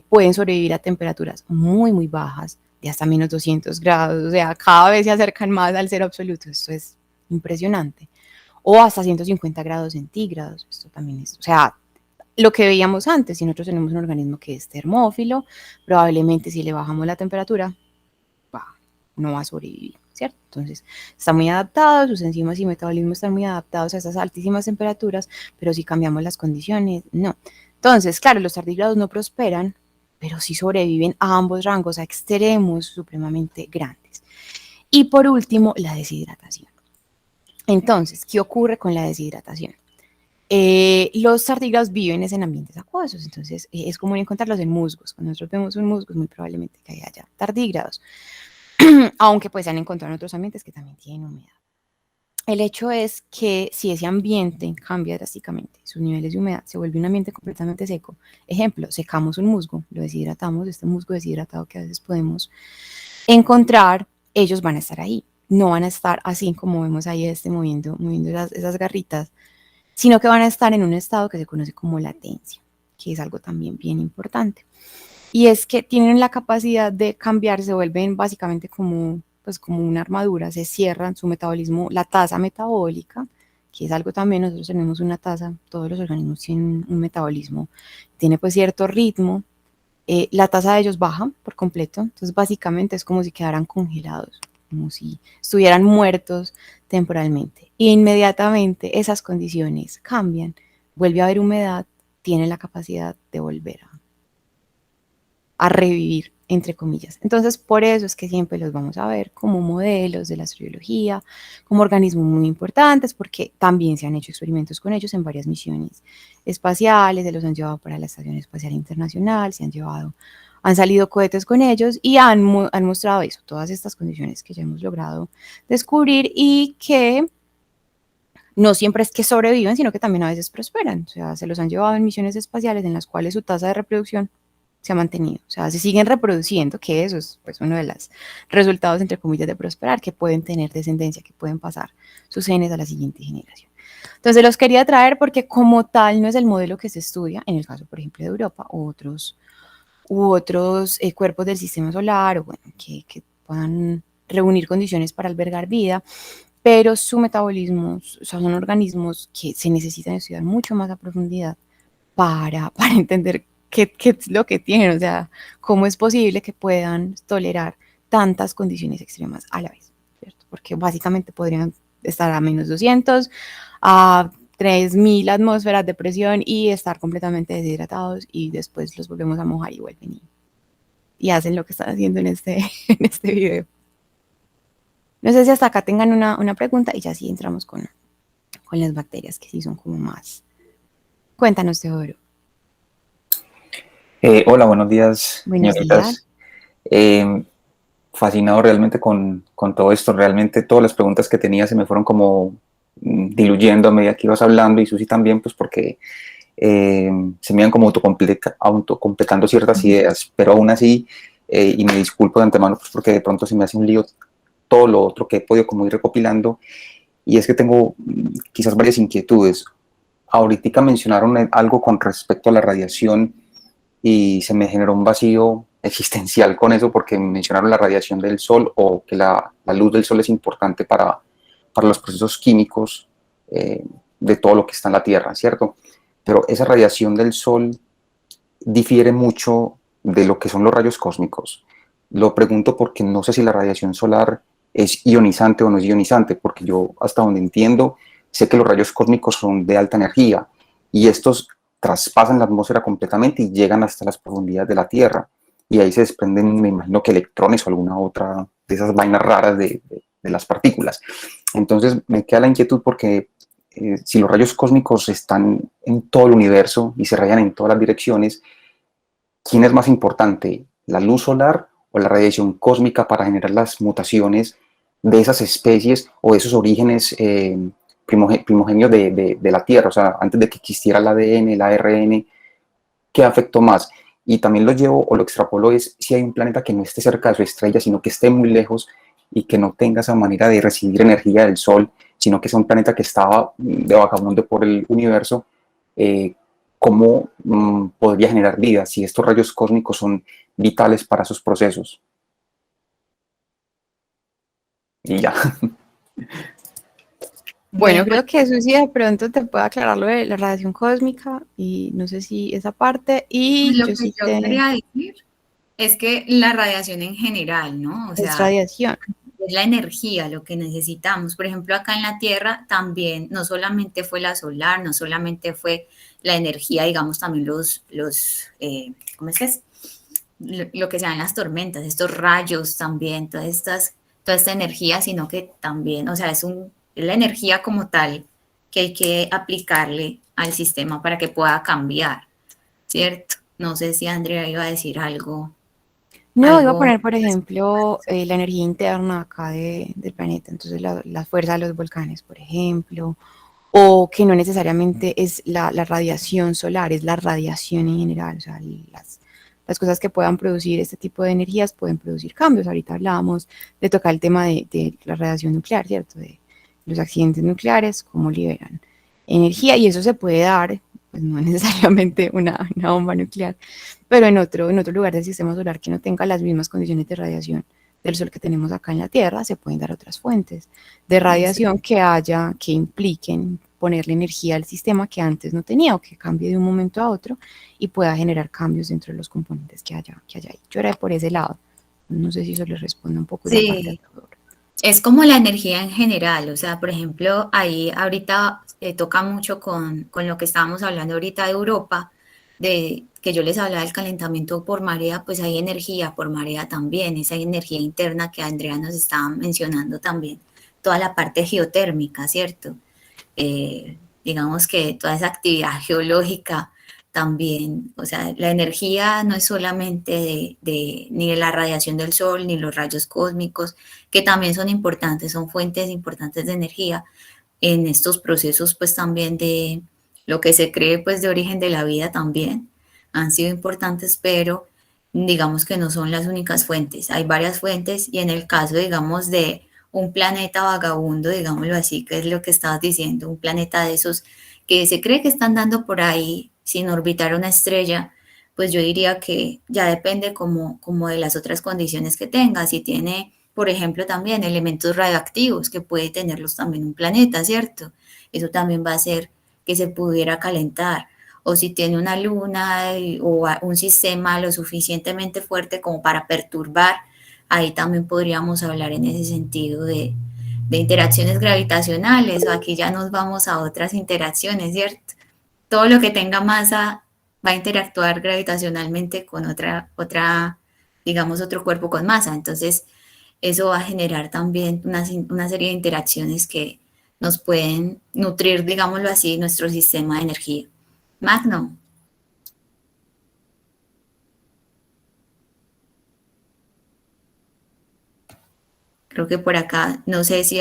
Pueden sobrevivir a temperaturas muy, muy bajas, de hasta menos 200 grados, o sea, cada vez se acercan más al cero absoluto. Esto es impresionante. O hasta 150 grados centígrados, esto también es, o sea, lo que veíamos antes. Si nosotros tenemos un organismo que es termófilo, probablemente si le bajamos la temperatura, no va a sobrevivir, ¿cierto? Entonces, está muy adaptado, sus enzimas y metabolismo están muy adaptados a esas altísimas temperaturas, pero si cambiamos las condiciones, no. Entonces, claro, los tardígrados no prosperan, pero sí sobreviven a ambos rangos, a extremos supremamente grandes. Y por último, la deshidratación. Entonces, ¿qué ocurre con la deshidratación? Los tardígrados viven en ambientes acuosos, entonces es común encontrarlos en musgos. Cuando nosotros vemos un musgo, es muy probablemente que haya tardígrados. Aunque pues se han encontrado en otros ambientes que también tienen humedad. El hecho es que si ese ambiente cambia drásticamente, sus niveles de humedad, se vuelve un ambiente completamente seco. Ejemplo, secamos un musgo, lo deshidratamos, este musgo deshidratado que a veces podemos encontrar, ellos van a estar ahí. No van a estar así como vemos ahí moviendo esas garritas, sino que van a estar en un estado que se conoce como latencia, que es algo también bien importante. Y es que tienen la capacidad de cambiar, se vuelven básicamente como una armadura, se cierran su metabolismo, la tasa metabólica, que es algo también, nosotros tenemos una tasa, todos los organismos tienen un metabolismo, tiene pues cierto ritmo, la tasa de ellos baja por completo, entonces básicamente es como si quedaran congelados, como si estuvieran muertos temporalmente. E inmediatamente esas condiciones cambian, vuelve a haber humedad, tienen la capacidad de volver a revivir, entre comillas. Entonces, por eso es que siempre los vamos a ver como modelos de la astrobiología, como organismos muy importantes, porque también se han hecho experimentos con ellos en varias misiones espaciales, se los han llevado para la Estación Espacial Internacional, han salido cohetes con ellos y han mostrado eso, todas estas condiciones que ya hemos logrado descubrir y que no siempre es que sobreviven, sino que también a veces prosperan. O sea, se los han llevado en misiones espaciales en las cuales su tasa de reproducción se ha mantenido, o sea, se siguen reproduciendo, que eso es pues uno de los resultados, entre comillas, de prosperar, que pueden tener descendencia, que pueden pasar sus genes a la siguiente generación. Entonces los quería traer porque como tal no es el modelo que se estudia, en el caso, por ejemplo, de Europa u otros cuerpos del sistema solar, o bueno, que puedan reunir condiciones para albergar vida, pero su metabolismo, o sea, son organismos que se necesitan estudiar mucho más a profundidad para entender qué es lo que tienen, o sea, cómo es posible que puedan tolerar tantas condiciones extremas a la vez, ¿cierto? Porque básicamente podrían estar a menos 200, a 3.000 atmósferas de presión y estar completamente deshidratados, y después los volvemos a mojar y vuelven y hacen lo que están haciendo en este video. No sé si hasta acá tengan una pregunta y ya sí entramos con las bacterias, que sí son como más. Cuéntanos, Teodoro. Hola, buenos días, Buenos señoritas. Fascinado realmente con todo esto. Realmente todas las preguntas que tenía se me fueron como diluyendo a medida que ibas hablando, y Susi también, pues porque se me iban como autocompletando ciertas ideas, pero aún así, y me disculpo de antemano, pues porque de pronto se me hace un lío todo lo otro que he podido como ir recopilando, y es que tengo quizás varias inquietudes. Ahorita mencionaron algo con respecto a la radiación, y se me generó un vacío existencial con eso, porque mencionaron la radiación del sol, o que la luz del sol es importante para los procesos químicos de todo lo que está en la Tierra, ¿cierto? Pero esa radiación del sol difiere mucho de lo que son los rayos cósmicos. Lo pregunto porque no sé si la radiación solar es ionizante o no es ionizante, porque yo, hasta donde entiendo, sé que los rayos cósmicos son de alta energía, y estos traspasan la atmósfera completamente y llegan hasta las profundidades de la Tierra, y ahí se desprenden, me imagino que electrones o alguna otra de esas vainas raras de las partículas. Entonces me queda la inquietud porque si los rayos cósmicos están en todo el universo y se rayan en todas las direcciones, ¿quién es más importante, la luz solar o la radiación cósmica para generar las mutaciones de esas especies o de esos orígenes primogenios de la Tierra? O sea, antes de que existiera el ADN, el ARN, ¿qué afectó más? Y también lo llevo o lo extrapolo es si hay un planeta que no esté cerca de su estrella, sino que esté muy lejos y que no tenga esa manera de recibir energía del Sol, sino que sea un planeta que estaba de vagabundo por el universo, ¿cómo podría generar vida si estos rayos cósmicos son vitales para esos procesos? Y ya. Bueno, creo que eso sí de pronto te puedo aclarar lo de la radiación cósmica y no sé si esa parte y Lo yo que sí yo te... quería decir es que la radiación en general, ¿no? O Es sea, radiación. es la energía lo que necesitamos. Por ejemplo, acá en la Tierra también, no solamente fue la solar, no solamente fue la energía, digamos, también ¿cómo es que es? Lo que sean las tormentas, estos rayos también, toda esta energía, sino que también, o sea, es la energía como tal que hay que aplicarle al sistema para que pueda cambiar, ¿cierto? No sé si Andrea iba a decir algo. No, iba a poner, por ejemplo, la energía interna acá del planeta, entonces la fuerza de los volcanes, por ejemplo, o que no necesariamente es la radiación solar, es la radiación en general, o sea, las cosas que puedan producir este tipo de energías pueden producir cambios. Ahorita hablábamos de tocar el tema de la radiación nuclear, ¿cierto? De los accidentes nucleares, cómo liberan energía, y eso se puede dar, pues no necesariamente una bomba nuclear, pero en otro lugar del sistema solar que no tenga las mismas condiciones de radiación del Sol que tenemos acá en la Tierra, se pueden dar otras fuentes de radiación que impliquen ponerle energía al sistema que antes no tenía o que cambie de un momento a otro y pueda generar cambios dentro de los componentes que haya ahí. Yo era por ese lado. No sé si eso le responde un poco esa parte al todo. Es como la energía en general, o sea, por ejemplo, ahí ahorita toca mucho con lo que estábamos hablando ahorita de Europa, de que yo les hablaba del calentamiento por marea, pues hay energía por marea también, esa energía interna que Andrea nos estaba mencionando también, toda la parte geotérmica, ¿cierto? Digamos que toda esa actividad geológica también, o sea, la energía no es solamente ni de la radiación del sol, ni los rayos cósmicos, que también son importantes, son fuentes importantes de energía en estos procesos, pues también de lo que se cree, pues de origen de la vida también, han sido importantes, pero digamos que no son las únicas fuentes, hay varias fuentes y en el caso, digamos, de un planeta vagabundo, digámoslo así, que es lo que estabas diciendo, un planeta de esos que se cree que están dando por ahí sin orbitar una estrella, pues yo diría que ya depende como de las otras condiciones que tenga. Si tiene, por ejemplo, también elementos radioactivos, que puede tenerlos también un planeta, ¿cierto? Eso también va a hacer que se pudiera calentar. O si tiene una luna o un sistema lo suficientemente fuerte como para perturbar, ahí también podríamos hablar en ese sentido de interacciones gravitacionales, o aquí ya nos vamos a otras interacciones, ¿cierto? Todo lo que tenga masa va a interactuar gravitacionalmente con digamos, otro cuerpo con masa. Entonces, eso va a generar también una serie de interacciones que nos pueden nutrir, digámoslo así, nuestro sistema de energía. Magno. Creo que por acá, no sé si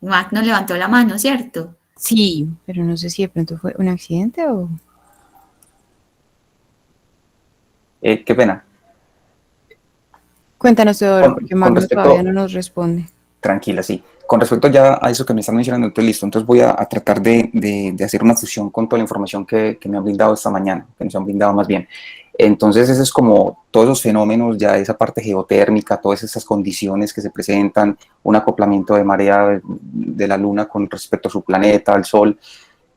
Magno levantó la mano, ¿cierto? Sí, pero no sé si de pronto fue un accidente o... Qué pena. Cuéntanos, Teodoro, porque Magno todavía no nos responde. Tranquila, sí. Con respecto ya a eso que me están mencionando, entonces listo. Entonces voy a tratar de hacer una fusión con toda la información que me han brindado esta mañana, que nos han brindado más bien. Entonces ese es como todos esos fenómenos, ya esa parte geotérmica, todas esas condiciones que se presentan, un acoplamiento de marea de la Luna con respecto a su planeta, al Sol.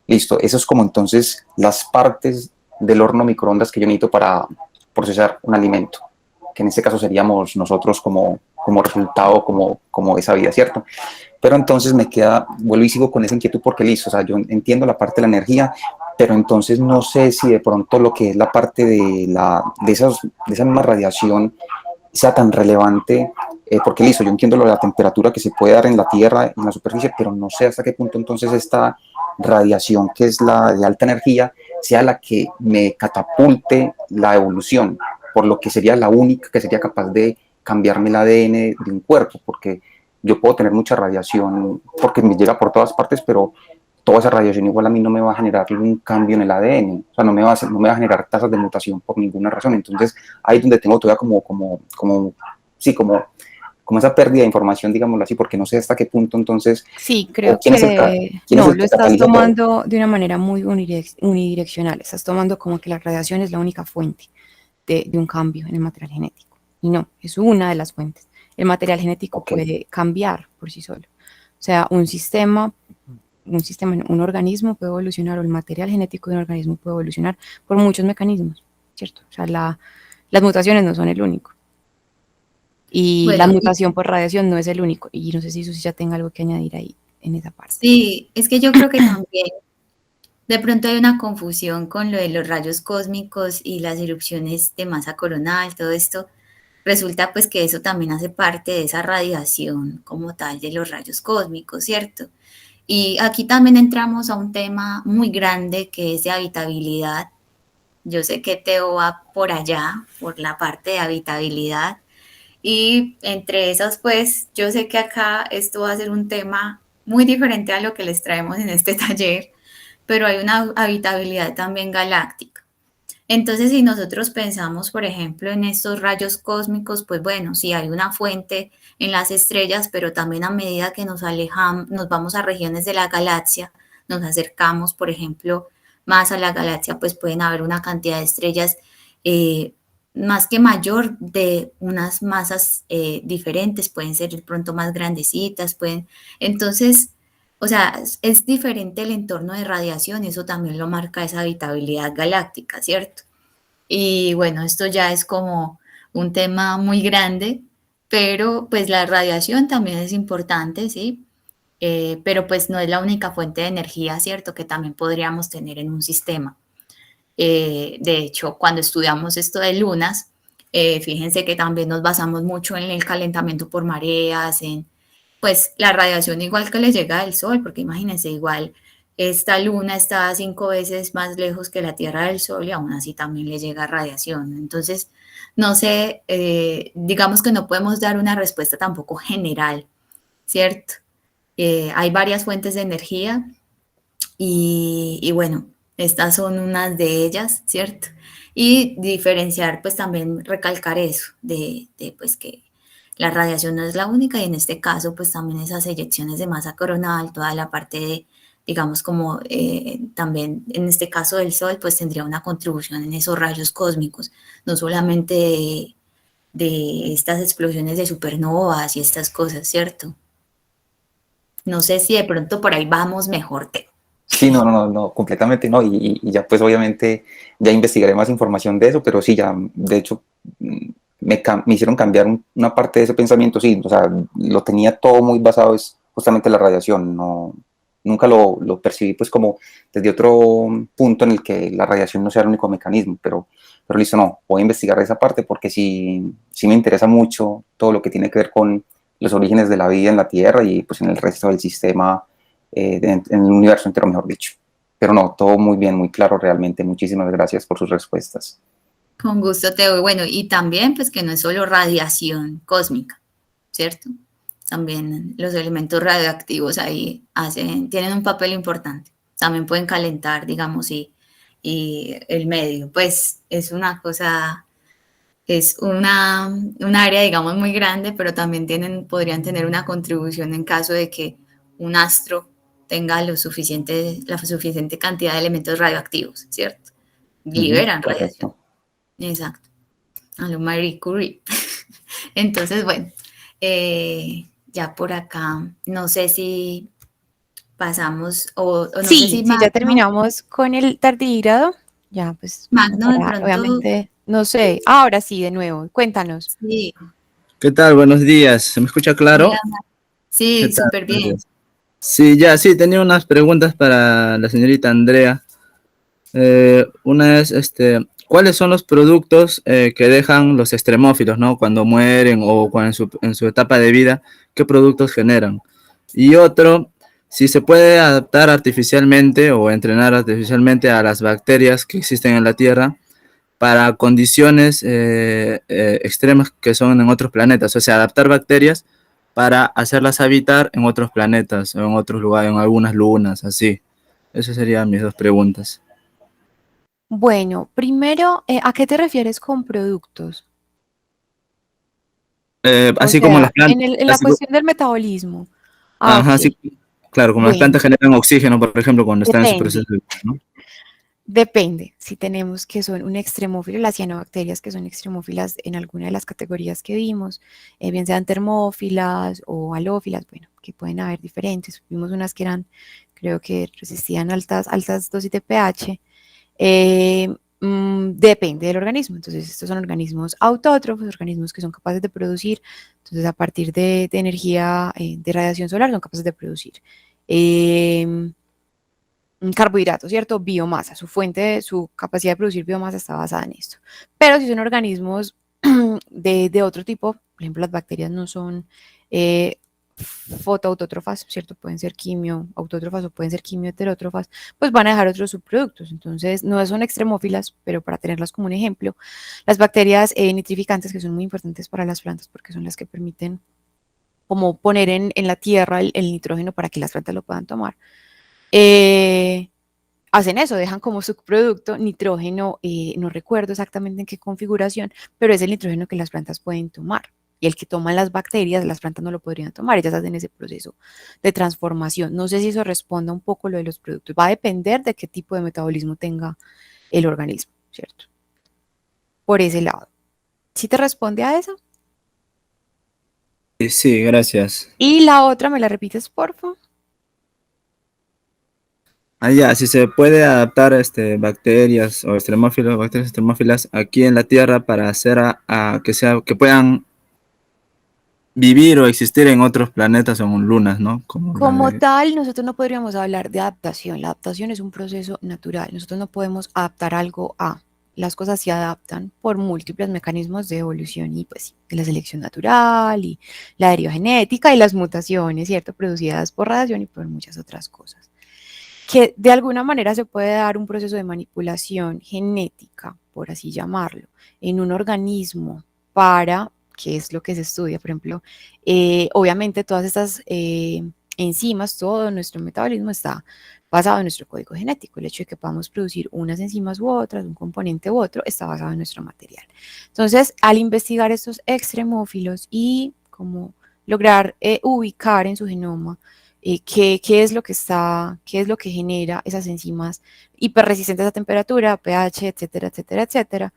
Listo, eso es como entonces las partes del horno microondas que yo necesito para procesar un alimento, que en este caso seríamos nosotros como resultado, como esa vida, ¿cierto? Pero entonces vuelvo y sigo con esa inquietud porque listo, o sea, yo entiendo la parte de la energía, pero entonces no sé si de pronto lo que es la parte de esa misma radiación sea tan relevante, porque listo, yo entiendo lo de la temperatura que se puede dar en la Tierra, en la superficie, pero no sé hasta qué punto entonces esta radiación que es la de alta energía sea la que me catapulte la evolución, por lo que sería la única que sería capaz de cambiarme el ADN de un cuerpo, porque yo puedo tener mucha radiación porque me llega por todas partes, pero toda esa radiación igual a mí no me va a generar un cambio en el ADN, o sea, no me va a generar tasas de mutación por ninguna razón. Entonces, ahí es donde tengo todavía como esa pérdida de información, digámoslo así, porque no sé hasta qué punto entonces, Sí, creo quién es el que quién es no, el lo que estás cataliza todo. tomando de una manera muy unidireccional. Estás tomando como que la radiación es la única fuente de un cambio en el material genético. Y no, es una de las fuentes. El material genético Ok. puede cambiar por sí solo. O sea, un organismo puede evolucionar, o el material genético de un organismo puede evolucionar por muchos mecanismos, ¿cierto? O sea, las mutaciones no son el único. Y la Bueno, mutación por radiación no es el único. Y no sé si Susi ya tenga algo que añadir ahí en esa parte. sí, es que yo creo que también de pronto hay una confusión con lo de los rayos cósmicos y las erupciones de masa coronal, todo esto. Resulta pues que eso también hace parte de esa radiación como tal de los rayos cósmicos, ¿cierto? Y aquí también entramos a un tema muy grande que es de habitabilidad. Yo sé que Teo va por allá, por la parte de habitabilidad. Y entre esas, pues, yo sé que acá esto va a ser un tema muy diferente a lo que les traemos en este taller, pero hay una habitabilidad también galáctica. Entonces, si nosotros pensamos, por ejemplo, en estos rayos cósmicos, pues bueno, sí hay una fuente en las estrellas, pero también a medida que nos alejamos, nos vamos a regiones de la galaxia, nos acercamos, por ejemplo, más a la galaxia, pues pueden haber una cantidad de estrellas eh, más que mayor de unas masas diferentes, pueden ser de pronto más grandecitas, pueden, entonces, o sea, es diferente el entorno de radiación y eso también lo marca esa habitabilidad galáctica, ¿cierto? Y bueno, esto ya es como un tema muy grande, pero pues la radiación también es importante, ¿sí? Pero pues no es la única fuente de energía, ¿cierto? Que también podríamos tener en un sistema. De hecho, cuando estudiamos esto de lunas, fíjense que también nos basamos mucho en el calentamiento por mareas, en pues la radiación igual que le llega del Sol, porque imagínense, igual esta luna está 5 veces más lejos que la Tierra del Sol y aún así también le llega radiación. Entonces, no sé, digamos que no podemos dar una respuesta tampoco general, ¿cierto? Hay varias fuentes de energía y bueno, estas son unas de ellas, ¿cierto? Y diferenciar, pues también recalcar eso, de pues que la radiación no es la única y en este caso pues también esas eyecciones de masa coronal, toda la parte de, digamos como también en este caso del Sol pues tendría una contribución en esos rayos cósmicos, no solamente de estas explosiones de supernovas y estas cosas, ¿cierto? No sé si de pronto por ahí vamos mejor, Teo. Sí, no, completamente no. Y ya pues obviamente ya investigaré más información de eso, pero sí, ya de hecho me hicieron cambiar una parte de ese pensamiento, sí, o sea, lo tenía todo muy basado es justamente en la radiación, no, nunca lo percibí pues como desde otro punto en el que la radiación no sea el único mecanismo, pero listo, no, voy a investigar esa parte porque sí me interesa mucho todo lo que tiene que ver con los orígenes de la vida en la Tierra y pues en el resto del sistema, en el universo entero, mejor dicho. Pero no, todo muy bien, muy claro realmente. Muchísimas gracias por sus respuestas. Con gusto, Teo. Bueno, y también pues que no es solo radiación cósmica, ¿cierto? También los elementos radioactivos ahí tienen un papel importante. También pueden calentar, digamos, y el medio. Pues es una cosa, es un área, digamos, muy grande, pero también podrían tener una contribución en caso de que un astro tenga la suficiente cantidad de elementos radioactivos, ¿cierto? Liberan radiación. Correcto. Exacto, a lo Marie Curie. Entonces, bueno, ya por acá, no sé si pasamos, o no sé Sí, si sí, ya Magno, terminamos con el tardígrado. Ya, pues, como Magno de para, pronto, obviamente, no sé. Ahora sí, de nuevo, cuéntanos. sí, ¿Qué tal? Buenos días. ¿Se me escucha claro? hola, ¿Qué sí, tal? súper Buenos bien. días. Sí, tenía unas preguntas para la señorita Andrea. Una es, ¿cuáles son los productos que dejan los extremófilos, ¿no? Cuando mueren o cuando en su etapa de vida, ¿qué productos generan? Y otro, si se puede adaptar artificialmente o entrenar artificialmente a las bacterias que existen en la Tierra para condiciones extremas que son en otros planetas, o sea, adaptar bacterias para hacerlas habitar en otros planetas o en otros lugares, en algunas lunas, así. Esas serían mis dos preguntas. Bueno, primero, ¿a qué te refieres con productos? O Así como sea, las plantas, en la cuestión del metabolismo. Ah, ajá, sí, ok. claro, como las Bueno, plantas generan oxígeno, por ejemplo, cuando están en su depende. proceso de vida, ¿no? Depende. Si tenemos que son un extremófilo, las cianobacterias que son extremófilas en alguna de las categorías que vimos, bien sean termófilas o halófilas, bueno, que pueden haber diferentes. Vimos unas que eran, creo que resistían altas dosis de pH. Eh, Depende del organismo. Entonces, estos son organismos autótrofos, organismos que son capaces de producir, entonces a partir de energía de radiación solar son capaces de producir eh, carbohidratos, ¿cierto? Biomasa, su fuente, su capacidad de producir biomasa está basada en esto. Pero si son organismos de otro tipo, por ejemplo, las bacterias no son eh, fotoautótrofas, ¿cierto? Pueden ser quimioautótrofas o pueden ser quimioheterótrofas, pues van a dejar otros subproductos. Entonces, no son extremófilas, pero para tenerlas como un ejemplo, las bacterias nitrificantes, que son muy importantes para las plantas porque son las que permiten como poner en la tierra el nitrógeno para que las plantas lo puedan tomar. Eh, Hacen eso, dejan como subproducto nitrógeno, no recuerdo exactamente en qué configuración, pero es el nitrógeno que las plantas pueden tomar. Y el que toman las bacterias, las plantas no lo podrían tomar, ellas hacen ese proceso de transformación. No sé si eso responda un poco lo de los productos. Va a depender de qué tipo de metabolismo tenga el organismo, ¿cierto? Por ese lado. ¿Sí te responde a eso? Sí, gracias. Y la otra, ¿me la repites, por favor? Ah, ya, si se puede adaptar bacterias o extremófilos, bacterias extremófilas aquí en la Tierra para hacer que puedan vivir o existir en otros planetas o en lunas, ¿no? Como la Como de... tal, nosotros no podríamos hablar de adaptación. La adaptación es un proceso natural. Nosotros no podemos adaptar algo a. Las cosas se adaptan por múltiples mecanismos de evolución y pues de la selección natural y la deriva genética y las mutaciones, ¿cierto? Producidas por radiación y por muchas otras cosas. Que de alguna manera se puede dar un proceso de manipulación genética, por así llamarlo, en un organismo para, que es lo que se estudia, por ejemplo, obviamente todas estas enzimas, todo nuestro metabolismo está basado en nuestro código genético. El hecho de que podamos producir unas enzimas u otras, un componente u otro, está basado en nuestro material. Entonces, al investigar estos extremófilos y como lograr ubicar en su genoma qué es lo que qué es lo que genera esas enzimas hiperresistentes a temperatura, pH, etcétera, etcétera, etcétera,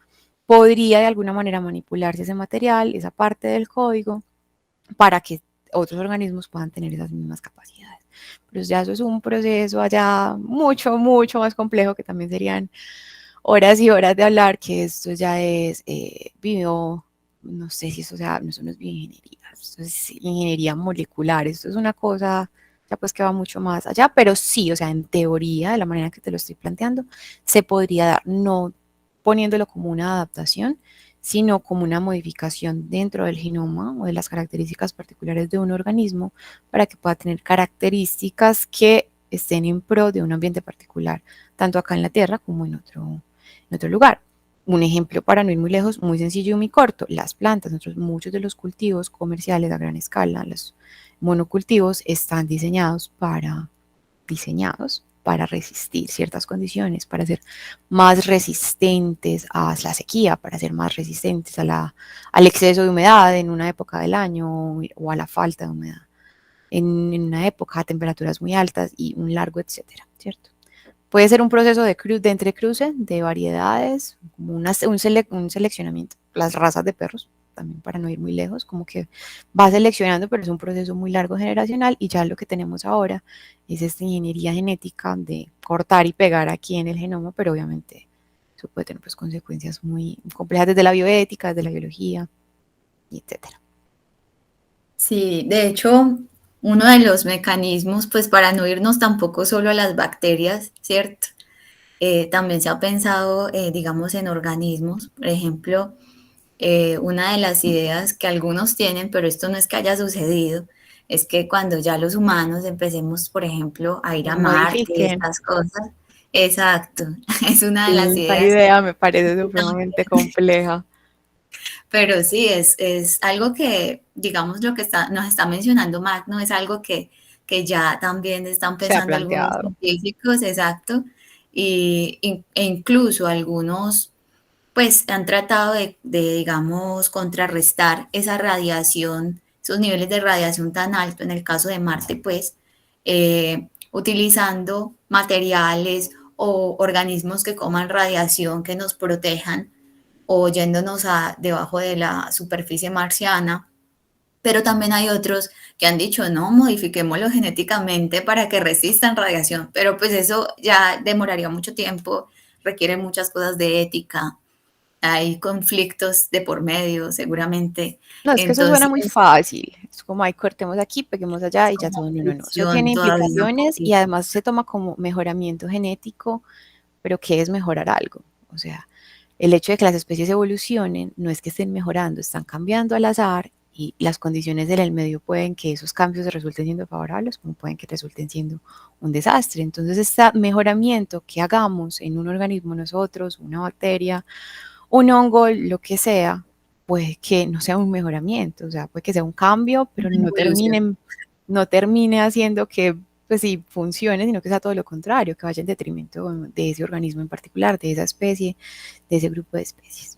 podría de alguna manera manipularse ese material, esa parte del código, para que otros organismos puedan tener esas mismas capacidades. Pero ya eso es un proceso allá mucho, mucho más complejo que también serían horas y horas de hablar, que esto ya es no sé si eso sea, no, eso no es bioingeniería, esto es ingeniería molecular, esto es una cosa ya pues que va mucho más allá, pero sí, o sea, en teoría, de la manera que te lo estoy planteando, se podría dar, no poniéndolo como una adaptación, sino como una modificación dentro del genoma o de las características particulares de un organismo para que pueda tener características que estén en pro de un ambiente particular, tanto acá en la Tierra como en otro lugar. Un ejemplo para no ir muy lejos, muy sencillo y muy corto, las plantas, muchos de los cultivos comerciales a gran escala, los monocultivos están diseñados para resistir ciertas condiciones, para ser más resistentes a la sequía, para ser más resistentes al exceso de humedad en una época del año o a la falta de humedad en una época a temperaturas muy altas y un largo etcétera, ¿cierto? Puede ser un proceso de entrecruce de variedades, como un seleccionamiento, las razas de perros, también para no ir muy lejos, como que va seleccionando, pero es un proceso muy largo generacional y ya lo que tenemos ahora es esta ingeniería genética de cortar y pegar aquí en el genoma, pero obviamente eso puede tener pues consecuencias muy complejas desde la bioética, desde la biología, etcétera. Sí, de hecho, uno de los mecanismos, pues para no irnos tampoco solo a las bacterias, ¿cierto? También se ha pensado, digamos, en organismos. Por ejemplo, una de las ideas que algunos tienen, pero esto no es que haya sucedido, es que cuando ya los humanos empecemos, por ejemplo, a ir a Marte y Modifiquen. estas cosas, exacto, es una de las Esa ideas. idea me parece supremamente compleja. Pero sí, es algo que, digamos, lo que nos está mencionando Magno es algo que ya también están Se ha pensando algunos planteado. científicos, exacto, e incluso algunos, pues, han tratado digamos, contrarrestar esa radiación, esos niveles de radiación tan alto, en el caso de Marte, pues, utilizando materiales o organismos que coman radiación que nos protejan o yéndonos a debajo de la superficie marciana, pero también hay otros que han dicho, no, modifiquémoslo genéticamente para que resistan radiación, pero pues eso ya demoraría mucho tiempo, requiere muchas cosas de ética, hay conflictos de por medio seguramente, No, es que eso suena entonces muy fácil. Es como, ay, cortemos aquí, peguemos allá es y ya como todo. No, no, no. Eso ficción tiene todavía un implicaciones y poquito. además se toma como mejoramiento genético, pero ¿qué es mejorar algo? O sea, el hecho de que las especies evolucionen no es que estén mejorando, están cambiando al azar y las condiciones del medio pueden que esos cambios resulten siendo favorables, como pueden que resulten siendo un desastre. Entonces, este mejoramiento que hagamos en un organismo nosotros, una bacteria, un hongo, lo que sea, puede que no sea un mejoramiento, o sea, puede que sea un cambio, pero Una evolución. no termine haciendo que pues sí funcione, sino que sea todo lo contrario, que vaya en detrimento de ese organismo en particular, de esa especie, de ese grupo de especies.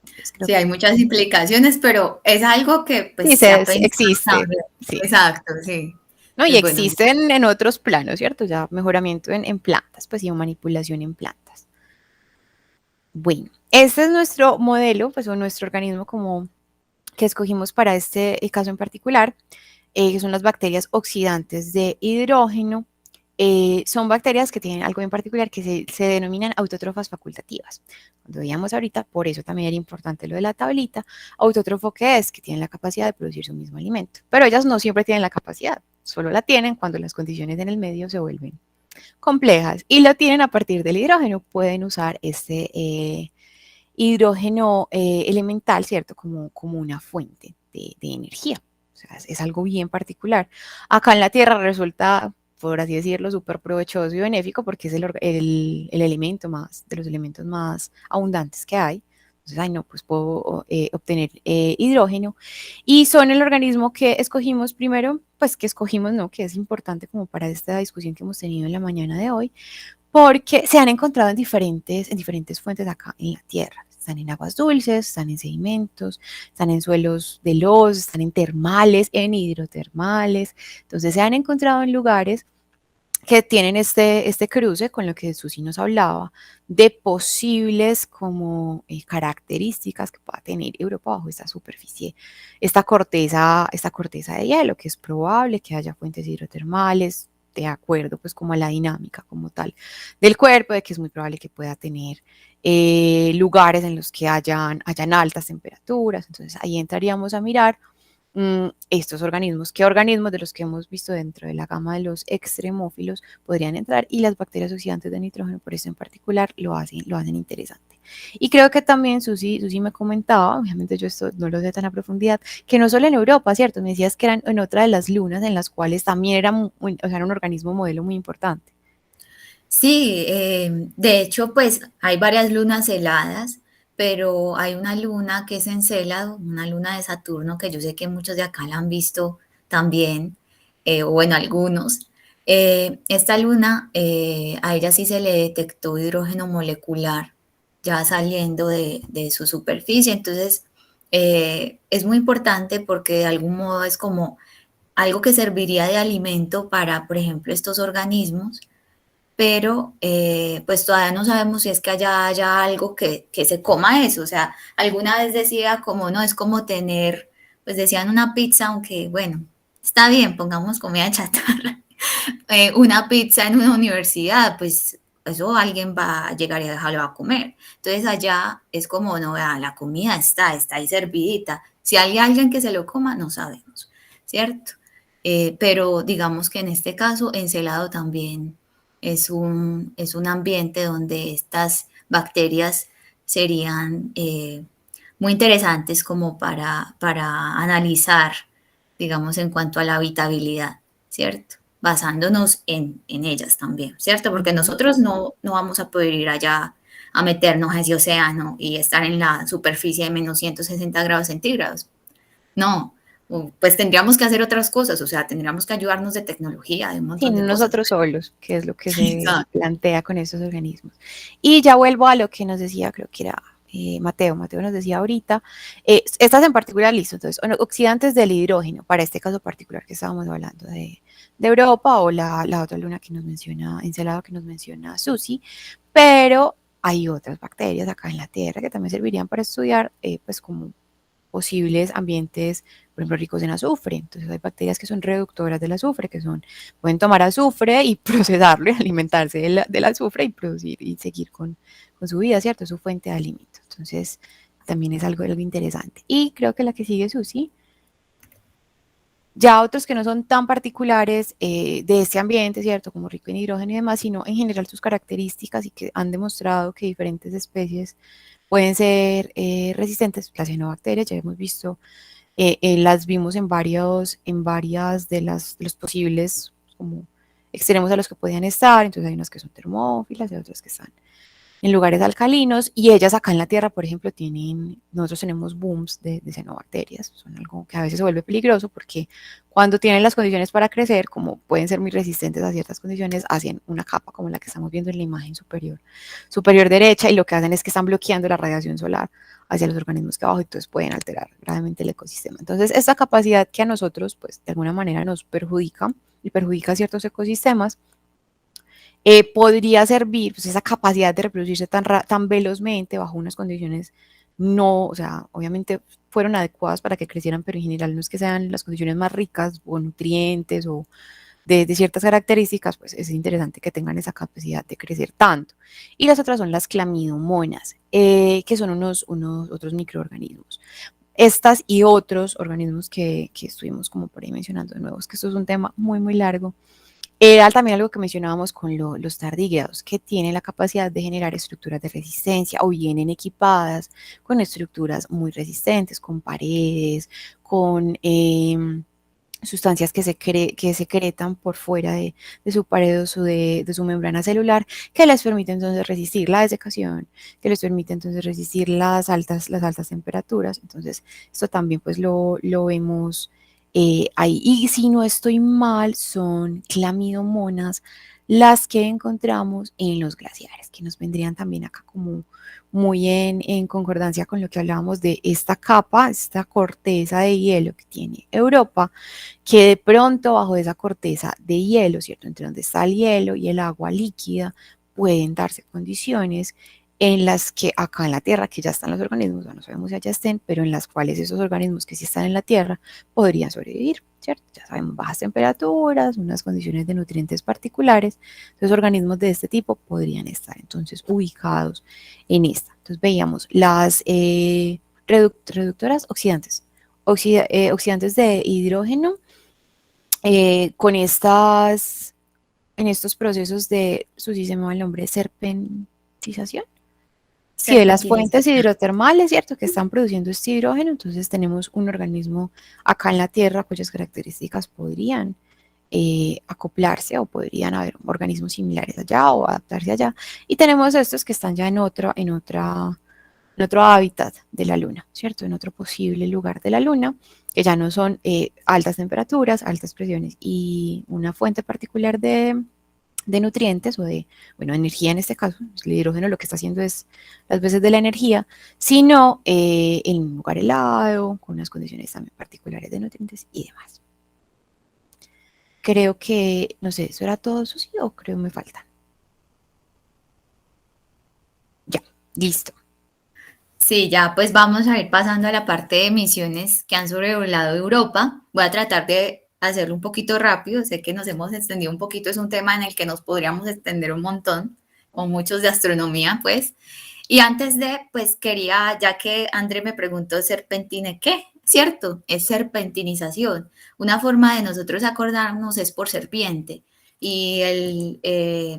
Entonces, creo Sí, que hay muchas implicaciones, pero es algo que pues sí, se ha pensado existe, también. sí. Exacto, sí. ¿No? Y Pues bueno, existen en otros planos, ¿cierto? Ya mejoramiento en plantas, pues y manipulación en plantas. Bueno, este es nuestro modelo, pues o nuestro organismo como que escogimos para este caso en particular, que son las bacterias oxidantes de hidrógeno. Son bacterias que tienen algo en particular que se denominan autótrofas facultativas. Cuando veíamos ahorita, por eso también era importante lo de la tablita, autótrofo que es, que tienen la capacidad de producir su mismo alimento, pero ellas no siempre tienen la capacidad, solo la tienen cuando las condiciones en el medio se vuelven complejas y lo tienen a partir del hidrógeno, pueden usar este hidrógeno elemental, ¿cierto? Como una fuente de energía. O sea, es algo bien particular. Acá en la Tierra resulta, por así decirlo, súper provechoso y benéfico porque es el elemento más, de los elementos más abundantes que hay. Entonces, ay, no, pues puedo obtener hidrógeno. Y son el organismo que escogimos primero, pues que escogimos, ¿no? Que es importante como para esta discusión que hemos tenido en la mañana de hoy, porque se han encontrado en diferentes fuentes acá en la Tierra. Están en aguas dulces, están en sedimentos, están en suelos de lodo, están en termales, en hidrotermales. Entonces se han encontrado en lugares que tienen este cruce con lo que Susi nos hablaba, de posibles como características que pueda tener Europa bajo esta superficie, esta corteza de hielo, que es probable que haya fuentes hidrotermales, de acuerdo pues como a la dinámica como tal del cuerpo, de que es muy probable que pueda tener lugares en los que hayan altas temperaturas, entonces ahí entraríamos a mirar estos organismos, qué organismos de los que hemos visto dentro de la gama de los extremófilos podrían entrar y las bacterias oxidantes de nitrógeno, por eso en particular, lo hacen interesante. Y creo que también Susi me comentaba, obviamente yo esto no lo sé tan a profundidad, que no solo en Europa, ¿cierto? Me decías que eran en otra de las lunas en las cuales también o sea, era un organismo modelo muy importante. sí, de hecho, pues hay varias lunas heladas, pero hay una luna que es Encélado, una luna de Saturno, que yo sé que muchos de acá la han visto también, o bueno, algunos. Esta luna, a ella sí se le detectó hidrógeno molecular ya saliendo de su superficie, entonces es muy importante porque de algún modo es como algo que serviría de alimento para, por ejemplo, estos organismos, pero pues todavía no sabemos si es que haya algo que se coma eso. O sea, alguna vez decía como no, es como tener, pues decían una pizza, aunque bueno, está bien, pongamos comida chatarra, una pizza en una universidad, pues eso alguien va a llegar y dejarlo a comer. Entonces allá es como, no, vea, la comida está ahí servidita. Si hay alguien que se lo coma, no sabemos, ¿cierto? Pero digamos que en este caso, Encelado también es un ambiente donde estas bacterias serían muy interesantes como para analizar, digamos, en cuanto a la habitabilidad, ¿cierto? Basándonos en ellas también, ¿cierto? Porque nosotros no vamos a poder ir allá a meternos a ese océano y estar en la superficie de menos 160 grados centígrados. No, pues tendríamos que hacer otras cosas, o sea, tendríamos que ayudarnos de tecnología, de un Sí, montón de no cosas. nosotros solos, que es lo que se Exacto. plantea con estos organismos. Y ya vuelvo a lo que nos decía, creo que era Mateo nos decía ahorita, estas en particular, listo, entonces, oxidantes del hidrógeno, para este caso particular que estábamos hablando de Europa, o la otra luna que nos menciona, Encelado, que nos menciona Susi, pero hay otras bacterias acá en la Tierra que también servirían para estudiar, pues como posibles ambientes, por ejemplo, ricos en azufre. Entonces hay bacterias que son reductoras del azufre, pueden tomar azufre y procesarlo y alimentarse del azufre y producir y seguir con su vida, ¿cierto? Es su fuente de alimento. Entonces también es algo interesante. Y creo que la que sigue, Susi, ya otros que no son tan particulares de este ambiente, ¿cierto? Como rico en hidrógeno y demás, sino en general sus características, y que han demostrado que diferentes especies pueden ser resistentes. Las cianobacterias, ya hemos visto, las vimos en varias de los posibles como extremos a los que podían estar. Entonces hay unas que son termófilas y otras que están en lugares alcalinos, y ellas acá en la Tierra, por ejemplo, nosotros tenemos booms de cianobacterias. Son algo que a veces se vuelve peligroso, porque cuando tienen las condiciones para crecer, como pueden ser muy resistentes a ciertas condiciones, hacen una capa como la que estamos viendo en la imagen superior derecha, y lo que hacen es que están bloqueando la radiación solar hacia los organismos que abajo, entonces pueden alterar gravemente el ecosistema. Entonces, esta capacidad que a nosotros, pues, de alguna manera nos perjudica y perjudica ciertos ecosistemas, podría servir, pues, esa capacidad de reproducirse tan velozmente bajo unas condiciones no, o sea, obviamente fueron adecuadas para que crecieran, pero en general no es que sean las condiciones más ricas o nutrientes o de ciertas características, pues es interesante que tengan esa capacidad de crecer tanto. Y las otras son las clamidomonas, que son unos otros microorganismos. Estas y otros organismos que estuvimos como por ahí mencionando de nuevo, es que esto es un tema muy, muy largo. Era también algo que mencionábamos con los tardígrados, que tienen la capacidad de generar estructuras de resistencia, o vienen equipadas con estructuras muy resistentes, con paredes, con sustancias que secretan por fuera de su pared o de su membrana celular, que les permite entonces resistir la desecación, que les permite entonces resistir las altas temperaturas. Entonces, esto también pues lo vemos ahí. Y si no estoy mal, son clamidomonas las que encontramos en los glaciares, que nos vendrían también acá como muy en concordancia con lo que hablábamos de esta capa, esta corteza de hielo que tiene Europa, que de pronto bajo esa corteza de hielo, ¿cierto? Entre donde está el hielo y el agua líquida, pueden darse condiciones en las que acá en la Tierra, que ya están los organismos, no sabemos si allá estén, pero en las cuales esos organismos que sí están en la Tierra podrían sobrevivir, ¿cierto? Ya sabemos, bajas temperaturas, unas condiciones de nutrientes particulares. Entonces, organismos de este tipo podrían estar entonces ubicados en esta. Entonces, veíamos las reductoras oxidantes, oxidantes de hidrógeno, con en estos procesos de, Susi, se me va el nombre, serpentización. Sí, de las fuentes hidrotermales, ¿cierto? Que están produciendo este hidrógeno. Entonces tenemos un organismo acá en la Tierra cuyas características podrían acoplarse, o podrían haber organismos similares allá o adaptarse allá. Y tenemos estos que están ya en otro hábitat de la Luna, ¿cierto? En otro posible lugar de la Luna, que ya no son altas temperaturas, altas presiones y una fuente particular de nutrientes o de, bueno, energía en este caso. El hidrógeno lo que está haciendo es las veces de la energía, sino en un lugar helado, con unas condiciones también particulares de nutrientes y demás. Creo que, no sé, ¿eso era todo, Susi, o creo que me falta? Ya, listo. Sí, ya pues vamos a ir pasando a la parte de emisiones que han sobrevolado Europa. Voy a tratar de hacerlo un poquito rápido. Sé que nos hemos extendido un poquito, es un tema en el que nos podríamos extender un montón, o muchos de astronomía, pues. Y antes de, pues quería, ya que André me preguntó serpentine, ¿qué? ¿Cierto? Es serpentinización. Una forma de nosotros acordarnos es por serpiente. Y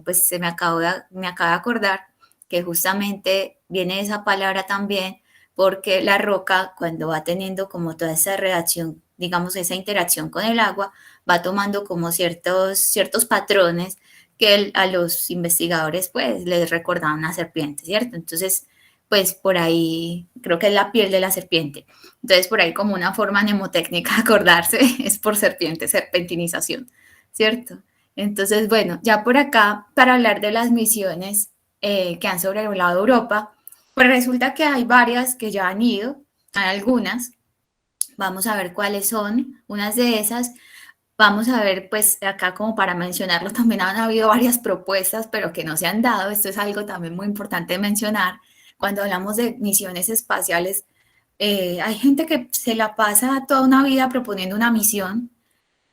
pues me acabo de acordar que justamente viene esa palabra también porque la roca, cuando va teniendo como toda esa reacción, digamos, esa interacción con el agua va tomando como ciertos patrones que a los investigadores pues les recordaban una serpiente, ¿cierto? Entonces, pues por ahí creo que es la piel de la serpiente. Entonces, por ahí como una forma mnemotécnica de acordarse es por serpiente, serpentinización, ¿cierto? Entonces, bueno, ya por acá, para hablar de las misiones que han sobrevolado Europa, pues resulta que hay varias que ya han ido, hay algunas, vamos a ver cuáles son, unas de esas, vamos a ver pues acá como para mencionarlo, también han habido varias propuestas, pero que no se han dado, esto es algo también muy importante de mencionar, cuando hablamos de misiones espaciales, hay gente que se la pasa toda una vida proponiendo una misión,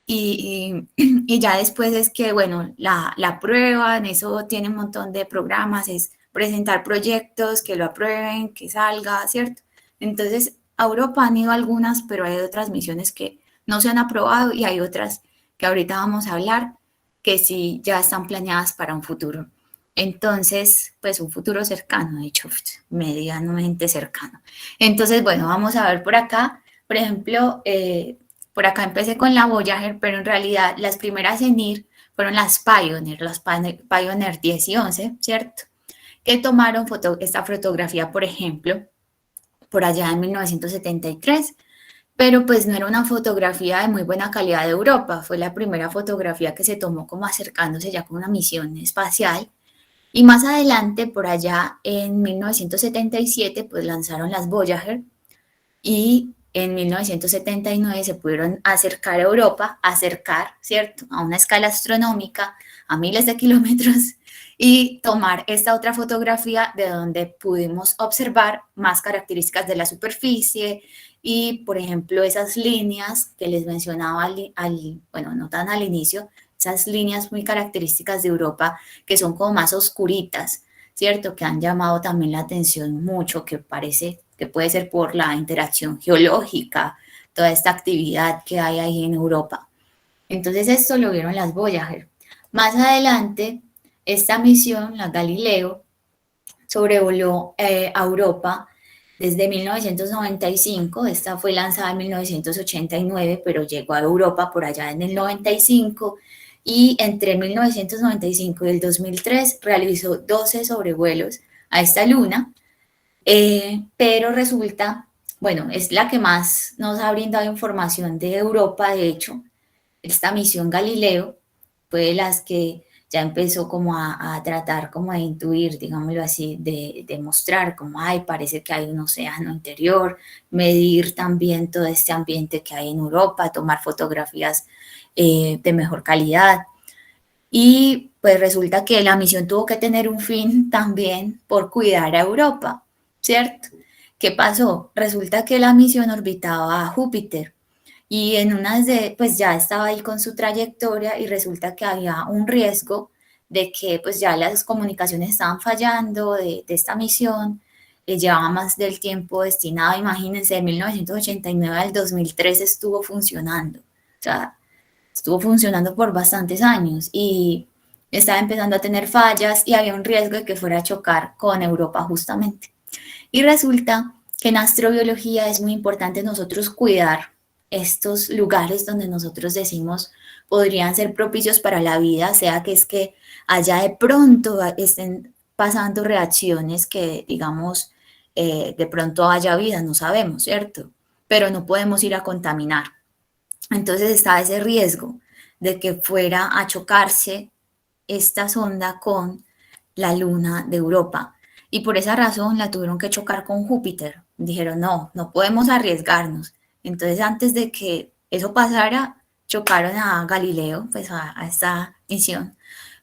y ya después es que, bueno, la aprueban, eso tiene un montón de programas, es presentar proyectos, que lo aprueben, que salga, ¿cierto? Entonces, a Europa han ido algunas, pero hay otras misiones que no se han aprobado y hay otras que ahorita vamos a hablar que sí ya están planeadas para un futuro. Entonces, pues un futuro cercano, de hecho, medianamente cercano. Entonces, bueno, vamos a ver por acá, por ejemplo, por acá empecé con la Voyager, pero en realidad las primeras en ir fueron las Pioneer 10 y 11, ¿cierto? Que tomaron esta fotografía, por ejemplo, por allá en 1973, pero pues no era una fotografía de muy buena calidad de Europa, fue la primera fotografía que se tomó como acercándose ya con una misión espacial. Y más adelante, por allá en 1977, pues lanzaron las Voyager y en 1979 se pudieron acercar a Europa, ¿cierto? A una escala astronómica, a miles de kilómetros, y tomar esta otra fotografía de donde pudimos observar más características de la superficie y, por ejemplo, esas líneas que les mencionaba bueno, no tan al inicio, esas líneas muy características de Europa que son como más oscuritas, ¿cierto? Que han llamado también la atención mucho, que parece que puede ser por la interacción geológica, toda esta actividad que hay ahí en Europa. Entonces esto lo vieron las Voyager. Más adelante, esta misión, la Galileo, sobrevoló a Europa desde 1995, esta fue lanzada en 1989, pero llegó a Europa por allá en el 95, y entre 1995 y el 2003 realizó 12 sobrevuelos a esta luna, pero resulta, bueno, es la que más nos ha brindado información de Europa, de hecho, esta misión Galileo fue de las que ya empezó como a tratar como de intuir, digámoslo así, de mostrar como, ay, parece que hay un océano interior, medir también todo este ambiente que hay en Europa, tomar fotografías de mejor calidad. Y pues resulta que la misión tuvo que tener un fin también por cuidar a Europa, ¿cierto? ¿Qué pasó? Resulta que la misión orbitaba a Júpiter y en unas de, pues ya estaba ahí con su trayectoria y resulta que había un riesgo de que pues ya las comunicaciones estaban fallando de esta misión, llevaba más del tiempo destinado, imagínense, de 1989 al 2003 estuvo funcionando, o sea, estuvo funcionando por bastantes años y estaba empezando a tener fallas y había un riesgo de que fuera a chocar con Europa justamente. Y resulta que en astrobiología es muy importante nosotros cuidar estos lugares donde nosotros decimos podrían ser propicios para la vida, sea que es que allá de pronto estén pasando reacciones que, digamos, de pronto haya vida, no sabemos, ¿cierto? Pero no podemos ir a contaminar. Entonces está ese riesgo de que fuera a chocarse esta sonda con la luna de Europa. Y por esa razón la tuvieron que chocar con Júpiter. Dijeron, no, no podemos arriesgarnos. Entonces, antes de que eso pasara, chocaron a Galileo, pues a esta misión,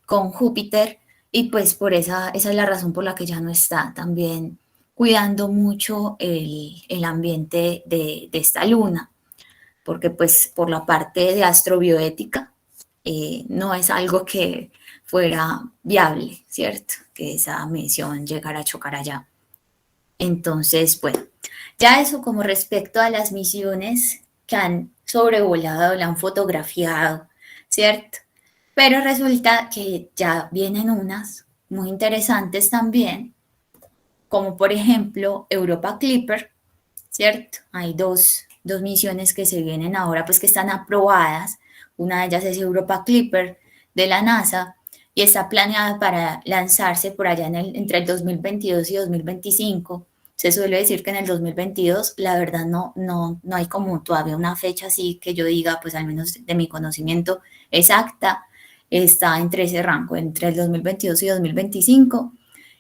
con Júpiter. Y pues por esa es la razón por la que ya no está también cuidando mucho el ambiente de esta luna. Porque pues por la parte de astrobioética no es algo que fuera viable, ¿cierto? Que esa misión llegara a chocar allá. Entonces, bueno, ya eso como respecto a las misiones que han sobrevolado, la han fotografiado, ¿cierto? Pero resulta que ya vienen unas muy interesantes también, como por ejemplo Europa Clipper, ¿cierto? Hay dos dos misiones que se vienen ahora, pues que están aprobadas. Una de ellas es Europa Clipper de la NASA y está planeada para lanzarse por allá entre el 2022 y 2025. Se suele decir que en el 2022, la verdad no hay como todavía una fecha así que yo diga, pues al menos de mi conocimiento exacta, está entre ese rango, entre el 2022 y 2025.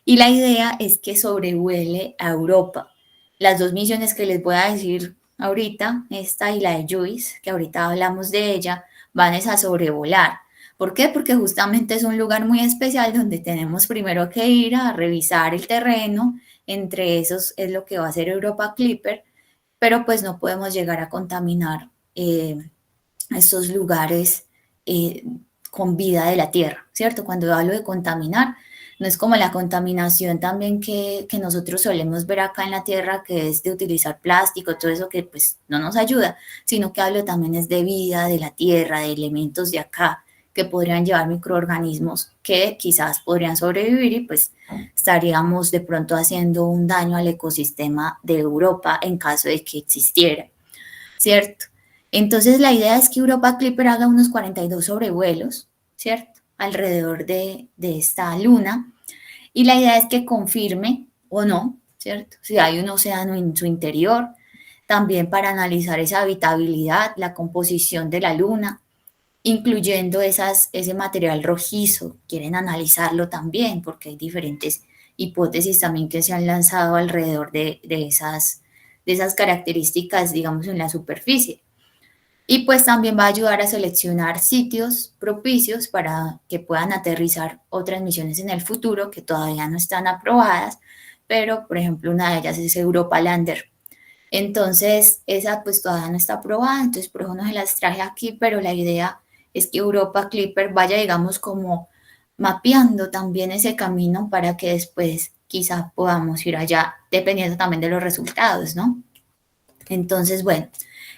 Y la idea es que sobrevuele a Europa. Las dos misiones que les voy a decir ahorita, esta y la de JUICE, que ahorita hablamos de ella, van a sobrevolar. ¿Por qué? Porque justamente es un lugar muy especial donde tenemos primero que ir a revisar el terreno. Entre esos es lo que va a hacer Europa Clipper, pero pues no podemos llegar a contaminar estos lugares con vida de la tierra, ¿cierto? Cuando hablo de contaminar, no es como la contaminación también que nosotros solemos ver acá en la tierra, que es de utilizar plástico, todo eso que pues no nos ayuda, sino que hablo también es de vida de la tierra, de elementos de acá que podrían llevar microorganismos que quizás podrían sobrevivir y pues estaríamos de pronto haciendo un daño al ecosistema de Europa en caso de que existiera, ¿cierto? Entonces la idea es que Europa Clipper haga unos 42 sobrevuelos, ¿cierto? Alrededor de esta luna. Y la idea es que confirme o no, ¿cierto? Si hay un océano en su interior, también para analizar esa habitabilidad, la composición de la luna, incluyendo ese material rojizo. Quieren analizarlo también porque hay diferentes hipótesis también que se han lanzado alrededor de esas características, digamos, en la superficie. Y pues también va a ayudar a seleccionar sitios propicios para que puedan aterrizar otras misiones en el futuro que todavía no están aprobadas, pero por ejemplo una de ellas es Europa Lander. Entonces esa pues todavía no está aprobada, entonces por eso no se las traje aquí, pero la idea es que Europa Clipper vaya, digamos, como mapeando también ese camino para que después quizá podamos ir allá, dependiendo también de los resultados, ¿no? Entonces, bueno,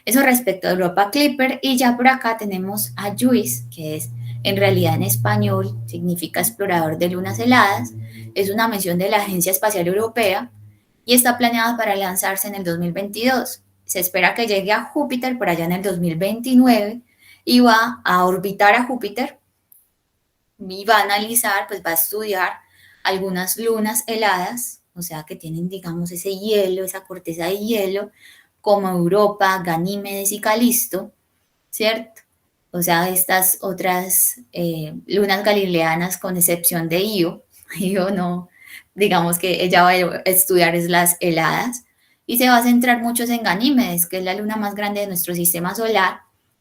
eso respecto a Europa Clipper. Y ya por acá tenemos a JUICE, que es en realidad en español significa explorador de lunas heladas. Es una misión de la Agencia Espacial Europea y está planeada para lanzarse en el 2022. Se espera que llegue a Júpiter por allá en el 2029 y va a orbitar a Júpiter y va a analizar, pues va a estudiar algunas lunas heladas, o sea que tienen, digamos, ese hielo, esa corteza de hielo, como Europa, Ganímedes y Calisto, ¿cierto? O sea, estas otras lunas galileanas con excepción de Io. Io no, digamos que ella va a estudiar es las heladas y se va a centrar mucho en Ganímedes, que es la luna más grande de nuestro sistema solar,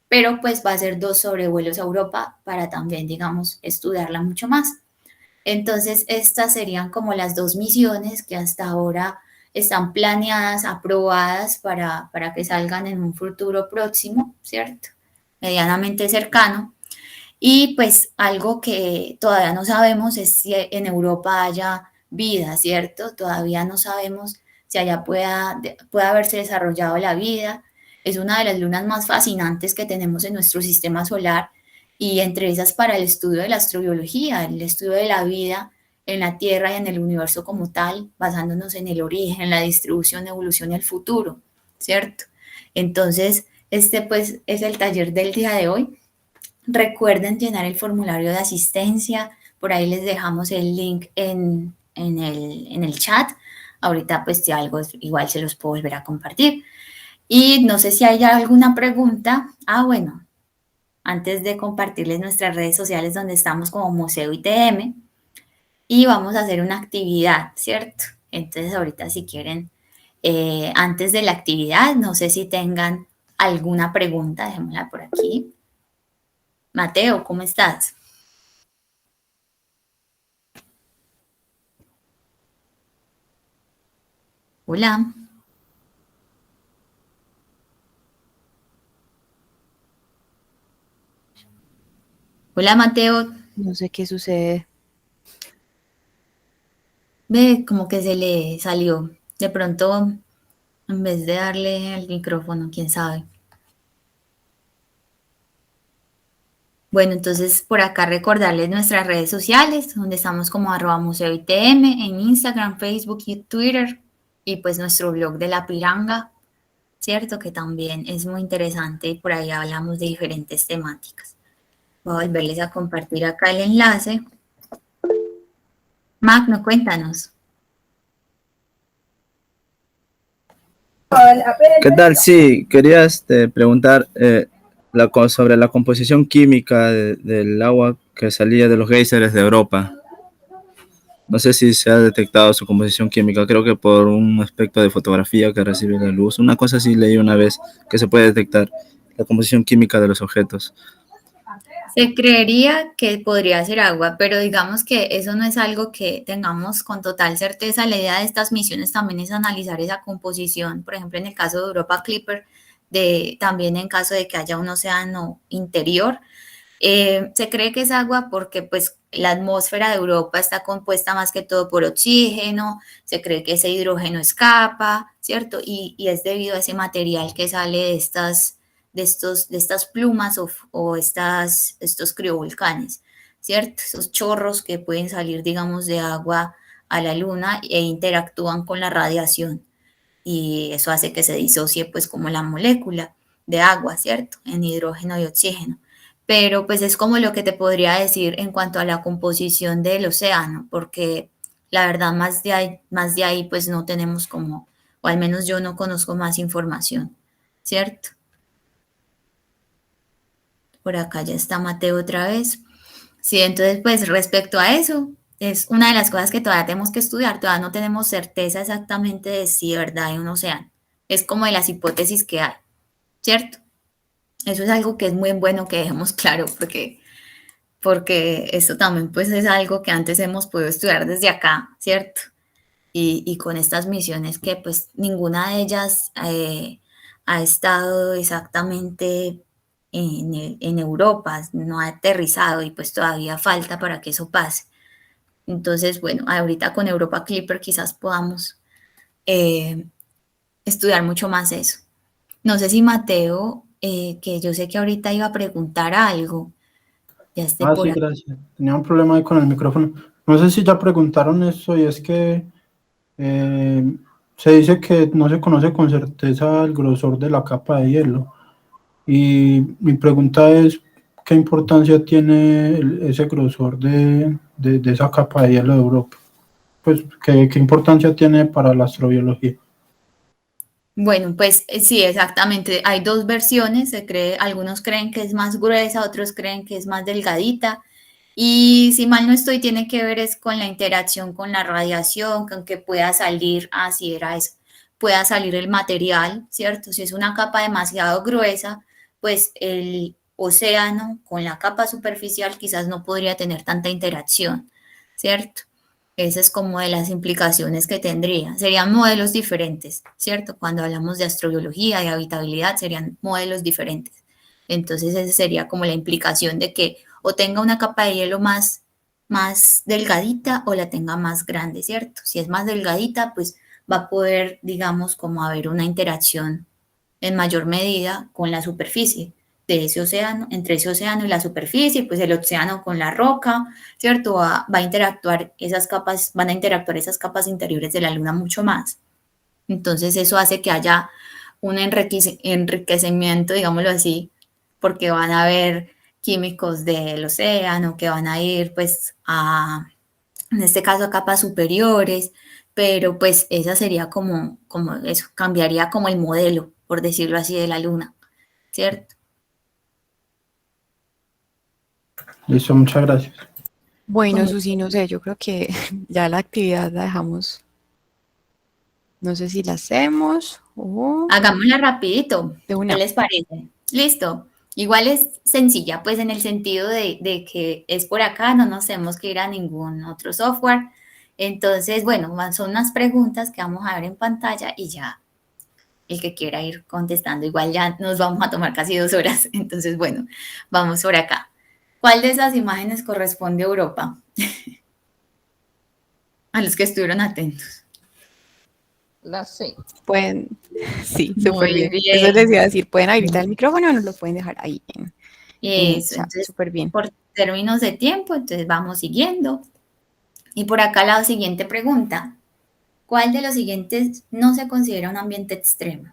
pero pues va a hacer 2 sobrevuelos a Europa para también, digamos, estudiarla mucho más. Entonces, estas serían como las 2 misiones que hasta ahora están planeadas, aprobadas para que salgan en un futuro próximo, ¿cierto? Medianamente cercano. Y pues algo que todavía no sabemos es si en Europa haya vida, ¿cierto? Todavía no sabemos si allá pueda haberse desarrollado la vida. Es una de las lunas más fascinantes que tenemos en nuestro sistema solar y entre esas para el estudio de la astrobiología, el estudio de la vida en la Tierra y en el universo como tal, basándonos en el origen, en la distribución, evolución y el futuro, ¿cierto? Entonces, este pues es el taller del día de hoy. Recuerden llenar el formulario de asistencia, por ahí les dejamos el link en el chat. Ahorita pues si algo igual se los puedo volver a compartir. Y no sé si hay alguna pregunta. Bueno, antes de compartirles nuestras redes sociales donde estamos como Museo ITM y vamos a hacer una actividad, ¿cierto? Entonces ahorita si quieren, antes de la actividad, no sé si tengan alguna pregunta, dejémosla por aquí. Mateo, ¿cómo estás? Hola. Hola, Mateo. No sé qué sucede. Ve, como que se le salió. De pronto, en vez de darle al micrófono, quién sabe. Bueno, entonces por acá recordarles nuestras redes sociales, donde estamos como @museoitm en Instagram, Facebook y Twitter, y pues nuestro blog de La Piranga, ¿cierto? Que también es muy interesante y por ahí hablamos de diferentes temáticas. Voy a volverles a compartir acá el enlace. Magno, cuéntanos. ¿Qué tal? Sí, quería preguntar sobre la composición química del agua que salía de los géiseres de Europa. No sé si se ha detectado su composición química, creo que por un aspecto de fotografía que recibe la luz. Una cosa sí leí una vez que se puede detectar la composición química de los objetos. Se creería que podría ser agua, pero digamos que eso no es algo que tengamos con total certeza. La idea de estas misiones también es analizar esa composición, por ejemplo, en el caso de Europa Clipper, también en caso de que haya un océano interior. Se cree que es agua porque pues la atmósfera de Europa está compuesta más que todo por oxígeno, se cree que ese hidrógeno escapa, ¿cierto? Y es debido a ese material que sale de estas plumas o estos criovolcanes, ¿cierto? Esos chorros que pueden salir, digamos, de agua a la luna e interactúan con la radiación y eso hace que se disocie pues como la molécula de agua, ¿cierto? En hidrógeno y oxígeno. Pero pues es como lo que te podría decir en cuanto a la composición del océano, porque la verdad más de ahí pues no tenemos como, o al menos yo no conozco más información, ¿cierto? Por acá ya está Mateo otra vez. Sí, entonces pues respecto a eso, es una de las cosas que todavía tenemos que estudiar, todavía no tenemos certeza exactamente de si de verdad hay un océano. Es como de las hipótesis que hay, ¿cierto? Eso es algo que es muy bueno que dejemos claro porque esto también pues es algo que antes hemos podido estudiar desde acá, ¿cierto? Y con estas misiones que pues ninguna de ellas ha estado exactamente en Europa, no ha aterrizado y pues todavía falta para que eso pase. Entonces, bueno, ahorita con Europa Clipper quizás podamos eh, estudiar mucho más eso. No sé si Mateo, que yo sé que ahorita iba a preguntar algo, ya esté Ah, por sí, aquí. gracias. Tenía un problema ahí con el micrófono. No sé si ya preguntaron esto y es que eh, se dice que no se conoce con certeza el grosor de la capa de hielo. Y mi pregunta es, ¿qué importancia tiene ese grosor de esa capa de hielo de Europa? Pues, ¿qué importancia tiene para la astrobiología? Bueno, pues sí, exactamente. Hay dos versiones, se cree, algunos creen que es más gruesa, otros creen que es más delgadita. Y si mal no estoy, tiene que ver es con la interacción con la radiación, con que pueda salir, así era eso, pueda salir el material, ¿cierto? Si es una capa demasiado gruesa, pues el océano con la capa superficial quizás no podría tener tanta interacción, ¿cierto? Esa es como de las implicaciones que tendría. Serían modelos diferentes, ¿cierto? Cuando hablamos de astrobiología, de habitabilidad, serían modelos diferentes. Entonces, esa sería como la implicación de que o tenga una capa de hielo más delgadita o la tenga más grande, ¿cierto? Si es más delgadita, pues va a poder, digamos, como haber una interacción en mayor medida con la superficie de ese océano, entre ese océano y la superficie, pues el océano con la roca, ¿cierto? Va a interactuar esas capas, van a interactuar esas capas interiores de la luna mucho más. Entonces eso hace que haya un enriquecimiento, digámoslo así, porque van a haber químicos del océano que van a ir pues en este caso a capas superiores, pero pues esa sería como eso, cambiaría como el modelo, por decirlo así, de la luna, ¿cierto? Listo, muchas gracias. Bueno, Susi, no sé, yo creo que ya la actividad la dejamos. No sé si la hacemos o Hagámosla rapidito, de ¿qué una. les parece? Listo. Igual es sencilla, pues en el sentido de que es por acá, no nos tenemos que ir a ningún otro software. Entonces, bueno, son unas preguntas que vamos a ver en pantalla y ya el que quiera ir contestando, igual ya nos vamos a tomar casi 2 horas. Entonces, bueno, vamos por acá. ¿Cuál de esas imágenes corresponde a Europa? A los que estuvieron atentos. La C. Pueden, sí, súper Muy bien. Eso les bien. iba a decir, pueden habilitar el micrófono o nos lo pueden dejar ahí en el Eso, chat, entonces, súper bien. por términos de tiempo, entonces vamos siguiendo. Y por acá la siguiente pregunta. ¿Cuál de los siguientes no se considera un ambiente extremo?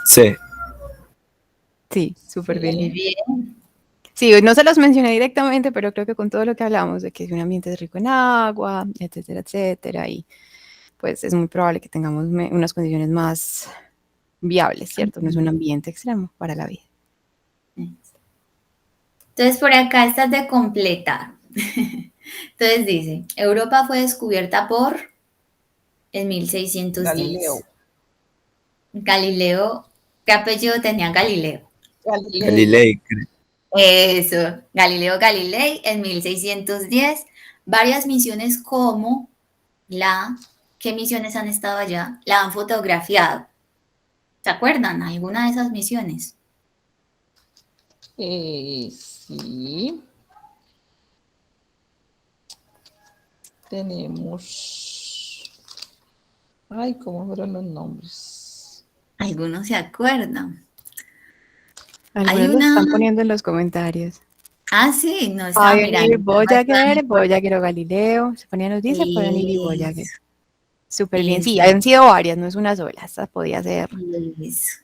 C. Sí, súper bien. Muy bien. Sí, no se los mencioné directamente, pero creo que con todo lo que hablamos de que un ambiente es rico en agua, etcétera, etcétera, y pues es muy probable que tengamos unas condiciones más viables, ¿cierto? No es un ambiente extremo para la vida. Entonces, por acá estás de completar. Entonces dice, Europa fue descubierta por en 1610. Galileo. Galileo, ¿qué apellido tenía Galileo? Galilei. Eso, Galileo Galilei en 1610. Varias misiones como ¿qué misiones han estado allá? La han fotografiado. ¿Se acuerdan? ¿Alguna de esas misiones? Sí. Tenemos. Ay, ¿cómo fueron los nombres? Algunos se acuerdan. Algunos los están poniendo en los comentarios. Ah, sí, no estaba Pioneer, mirando. Voyager o Galileo. Se ponían nos dice Pioneer y Voyager. Eso, Súper bien. Sí, eso, han sido varias, no es una sola. Esta podía ser. eso.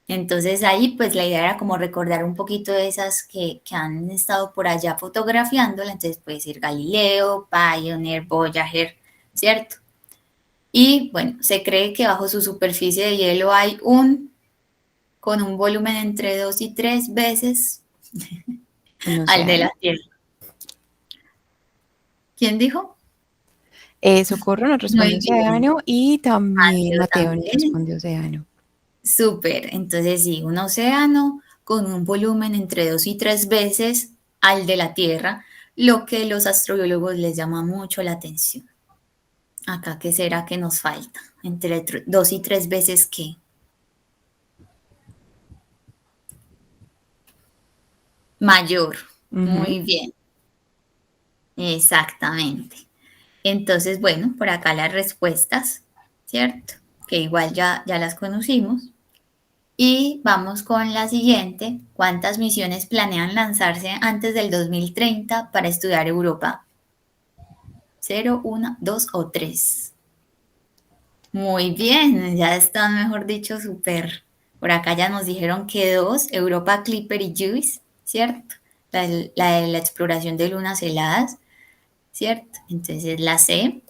Entonces ahí pues la idea era como recordar un poquito de esas que han estado por allá fotografiándola. Entonces puede ser Galileo, Pioneer, Voyager, ¿cierto? Y bueno, se cree que bajo su superficie de hielo hay con un volumen entre 2 y 3 veces al de la Tierra. ¿Quién dijo? Socorro nos responde océano y también Mateo nos responde océano. Súper, entonces sí, un océano con un volumen entre 2 y 3 veces al de la Tierra, lo que los astrobiólogos les llama mucho la atención. Acá, ¿qué será que nos falta? Entre 2 y 3 veces, ¿qué? Mayor. Muy bien. Exactamente. Entonces, bueno, por acá las respuestas, ¿cierto? Que igual ya las conocimos. Y vamos con la siguiente. ¿Cuántas misiones planean lanzarse antes del 2030 para estudiar Europa? ¿0, 1, 2 o 3? Muy bien, ya están, mejor dicho, súper. Por acá ya nos dijeron que 2, Europa Clipper y Juice, ¿cierto? La de la exploración de lunas heladas, ¿cierto? Entonces la C.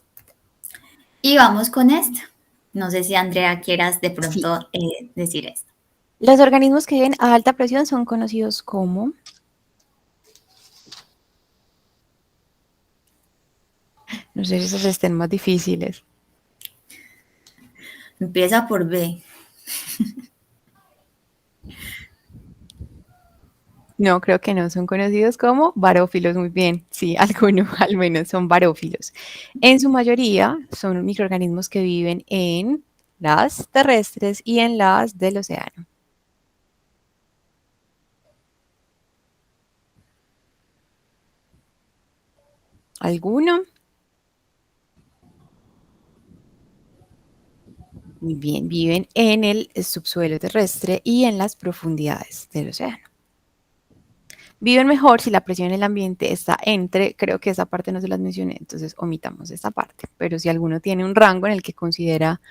Y vamos con esta. No sé si Andrea quieras de pronto decir esto. Los organismos que viven a alta presión son conocidos como... No sé si esos estén más difíciles. Empieza por B. No, creo que no. Son conocidos como barófilos. Muy bien. Sí, algunos al menos son barófilos. En su mayoría son microorganismos que viven en las terrestres y en las del océano. ¿Alguno? Muy bien, viven en el subsuelo terrestre y en las profundidades del océano. Viven mejor si la presión en el ambiente está creo que esa parte no se las mencioné, entonces omitamos esta parte, pero si alguno tiene un rango en el que considera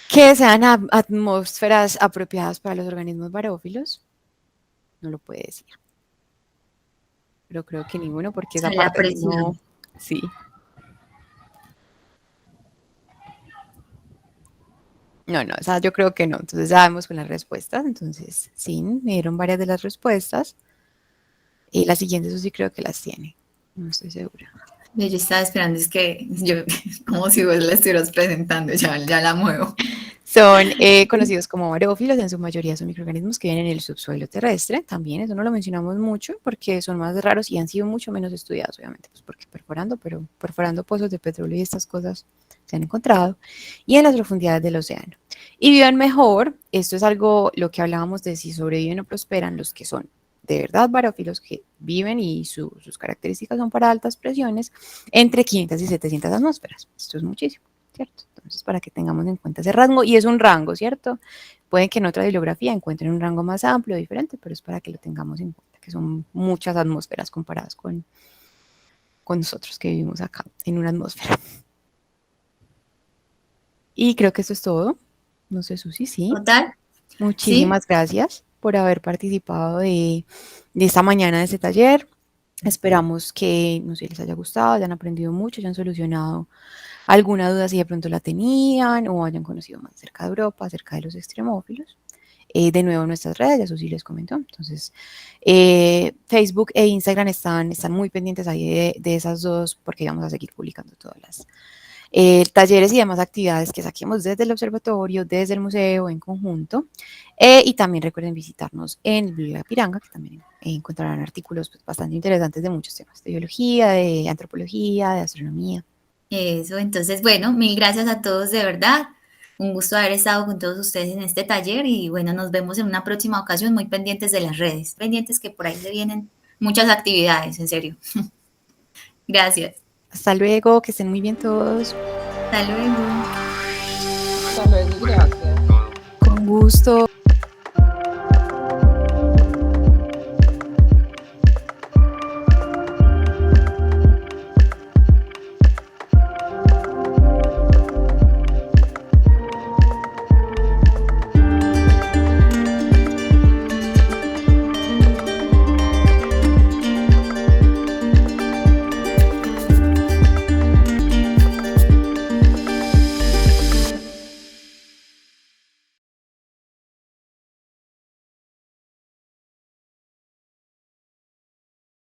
que sean atmósferas apropiadas para los organismos barófilos, no lo puede decir. Pero creo que ninguno, porque esa parte no... Sí. No, o sea, yo creo que no. Entonces ya vamos con las respuestas. Entonces, sí, me dieron varias de las respuestas. Y las siguientes, eso sí creo que las tiene. No estoy segura. Yo estaba esperando, es que yo, como si vos la estuvieras presentando, ya la muevo. Son conocidos como barófilos, en su mayoría son microorganismos que viven en el subsuelo terrestre. También, eso no lo mencionamos mucho porque son más raros y han sido mucho menos estudiados, obviamente, pues porque perforando pozos de petróleo y estas cosas se han encontrado. Y en las profundidades del océano. Y viven mejor, esto es algo, lo que hablábamos de si sobreviven o prosperan los que son de verdad barófilos, que viven y sus características son para altas presiones, entre 500 y 700 atmósferas. Esto es muchísimo, ¿cierto? Entonces, para que tengamos en cuenta ese rango, y es un rango, ¿cierto? Pueden que en otra bibliografía encuentren un rango más amplio, diferente, pero es para que lo tengamos en cuenta, que son muchas atmósferas comparadas con nosotros que vivimos acá, en una atmósfera. Y creo que eso es todo. No sé, Susi, ¿sí? Total, Muchísimas gracias por haber participado de esta mañana de este taller. Esperamos que, no sé, les haya gustado, hayan aprendido mucho, hayan solucionado alguna duda si de pronto la tenían o hayan conocido más acerca de Europa, acerca de los extremófilos. De nuevo, nuestras redes, ya Susi les comentó. Entonces, Facebook e Instagram están muy pendientes ahí de esas dos, porque vamos a seguir publicando todas las talleres y demás actividades que saquemos desde el observatorio, desde el museo en conjunto. Y también recuerden visitarnos en La Piranga, que también encontrarán artículos pues, bastante interesantes de muchos temas, de biología, de antropología, de astronomía. Eso, entonces, bueno, mil gracias a todos de verdad. Un gusto haber estado con todos ustedes en este taller y bueno, nos vemos en una próxima ocasión muy pendientes de las redes, pendientes que por ahí se vienen muchas actividades, en serio. Gracias. Hasta luego, que estén muy bien todos. Hasta luego. Hasta luego y gracias. Con gusto.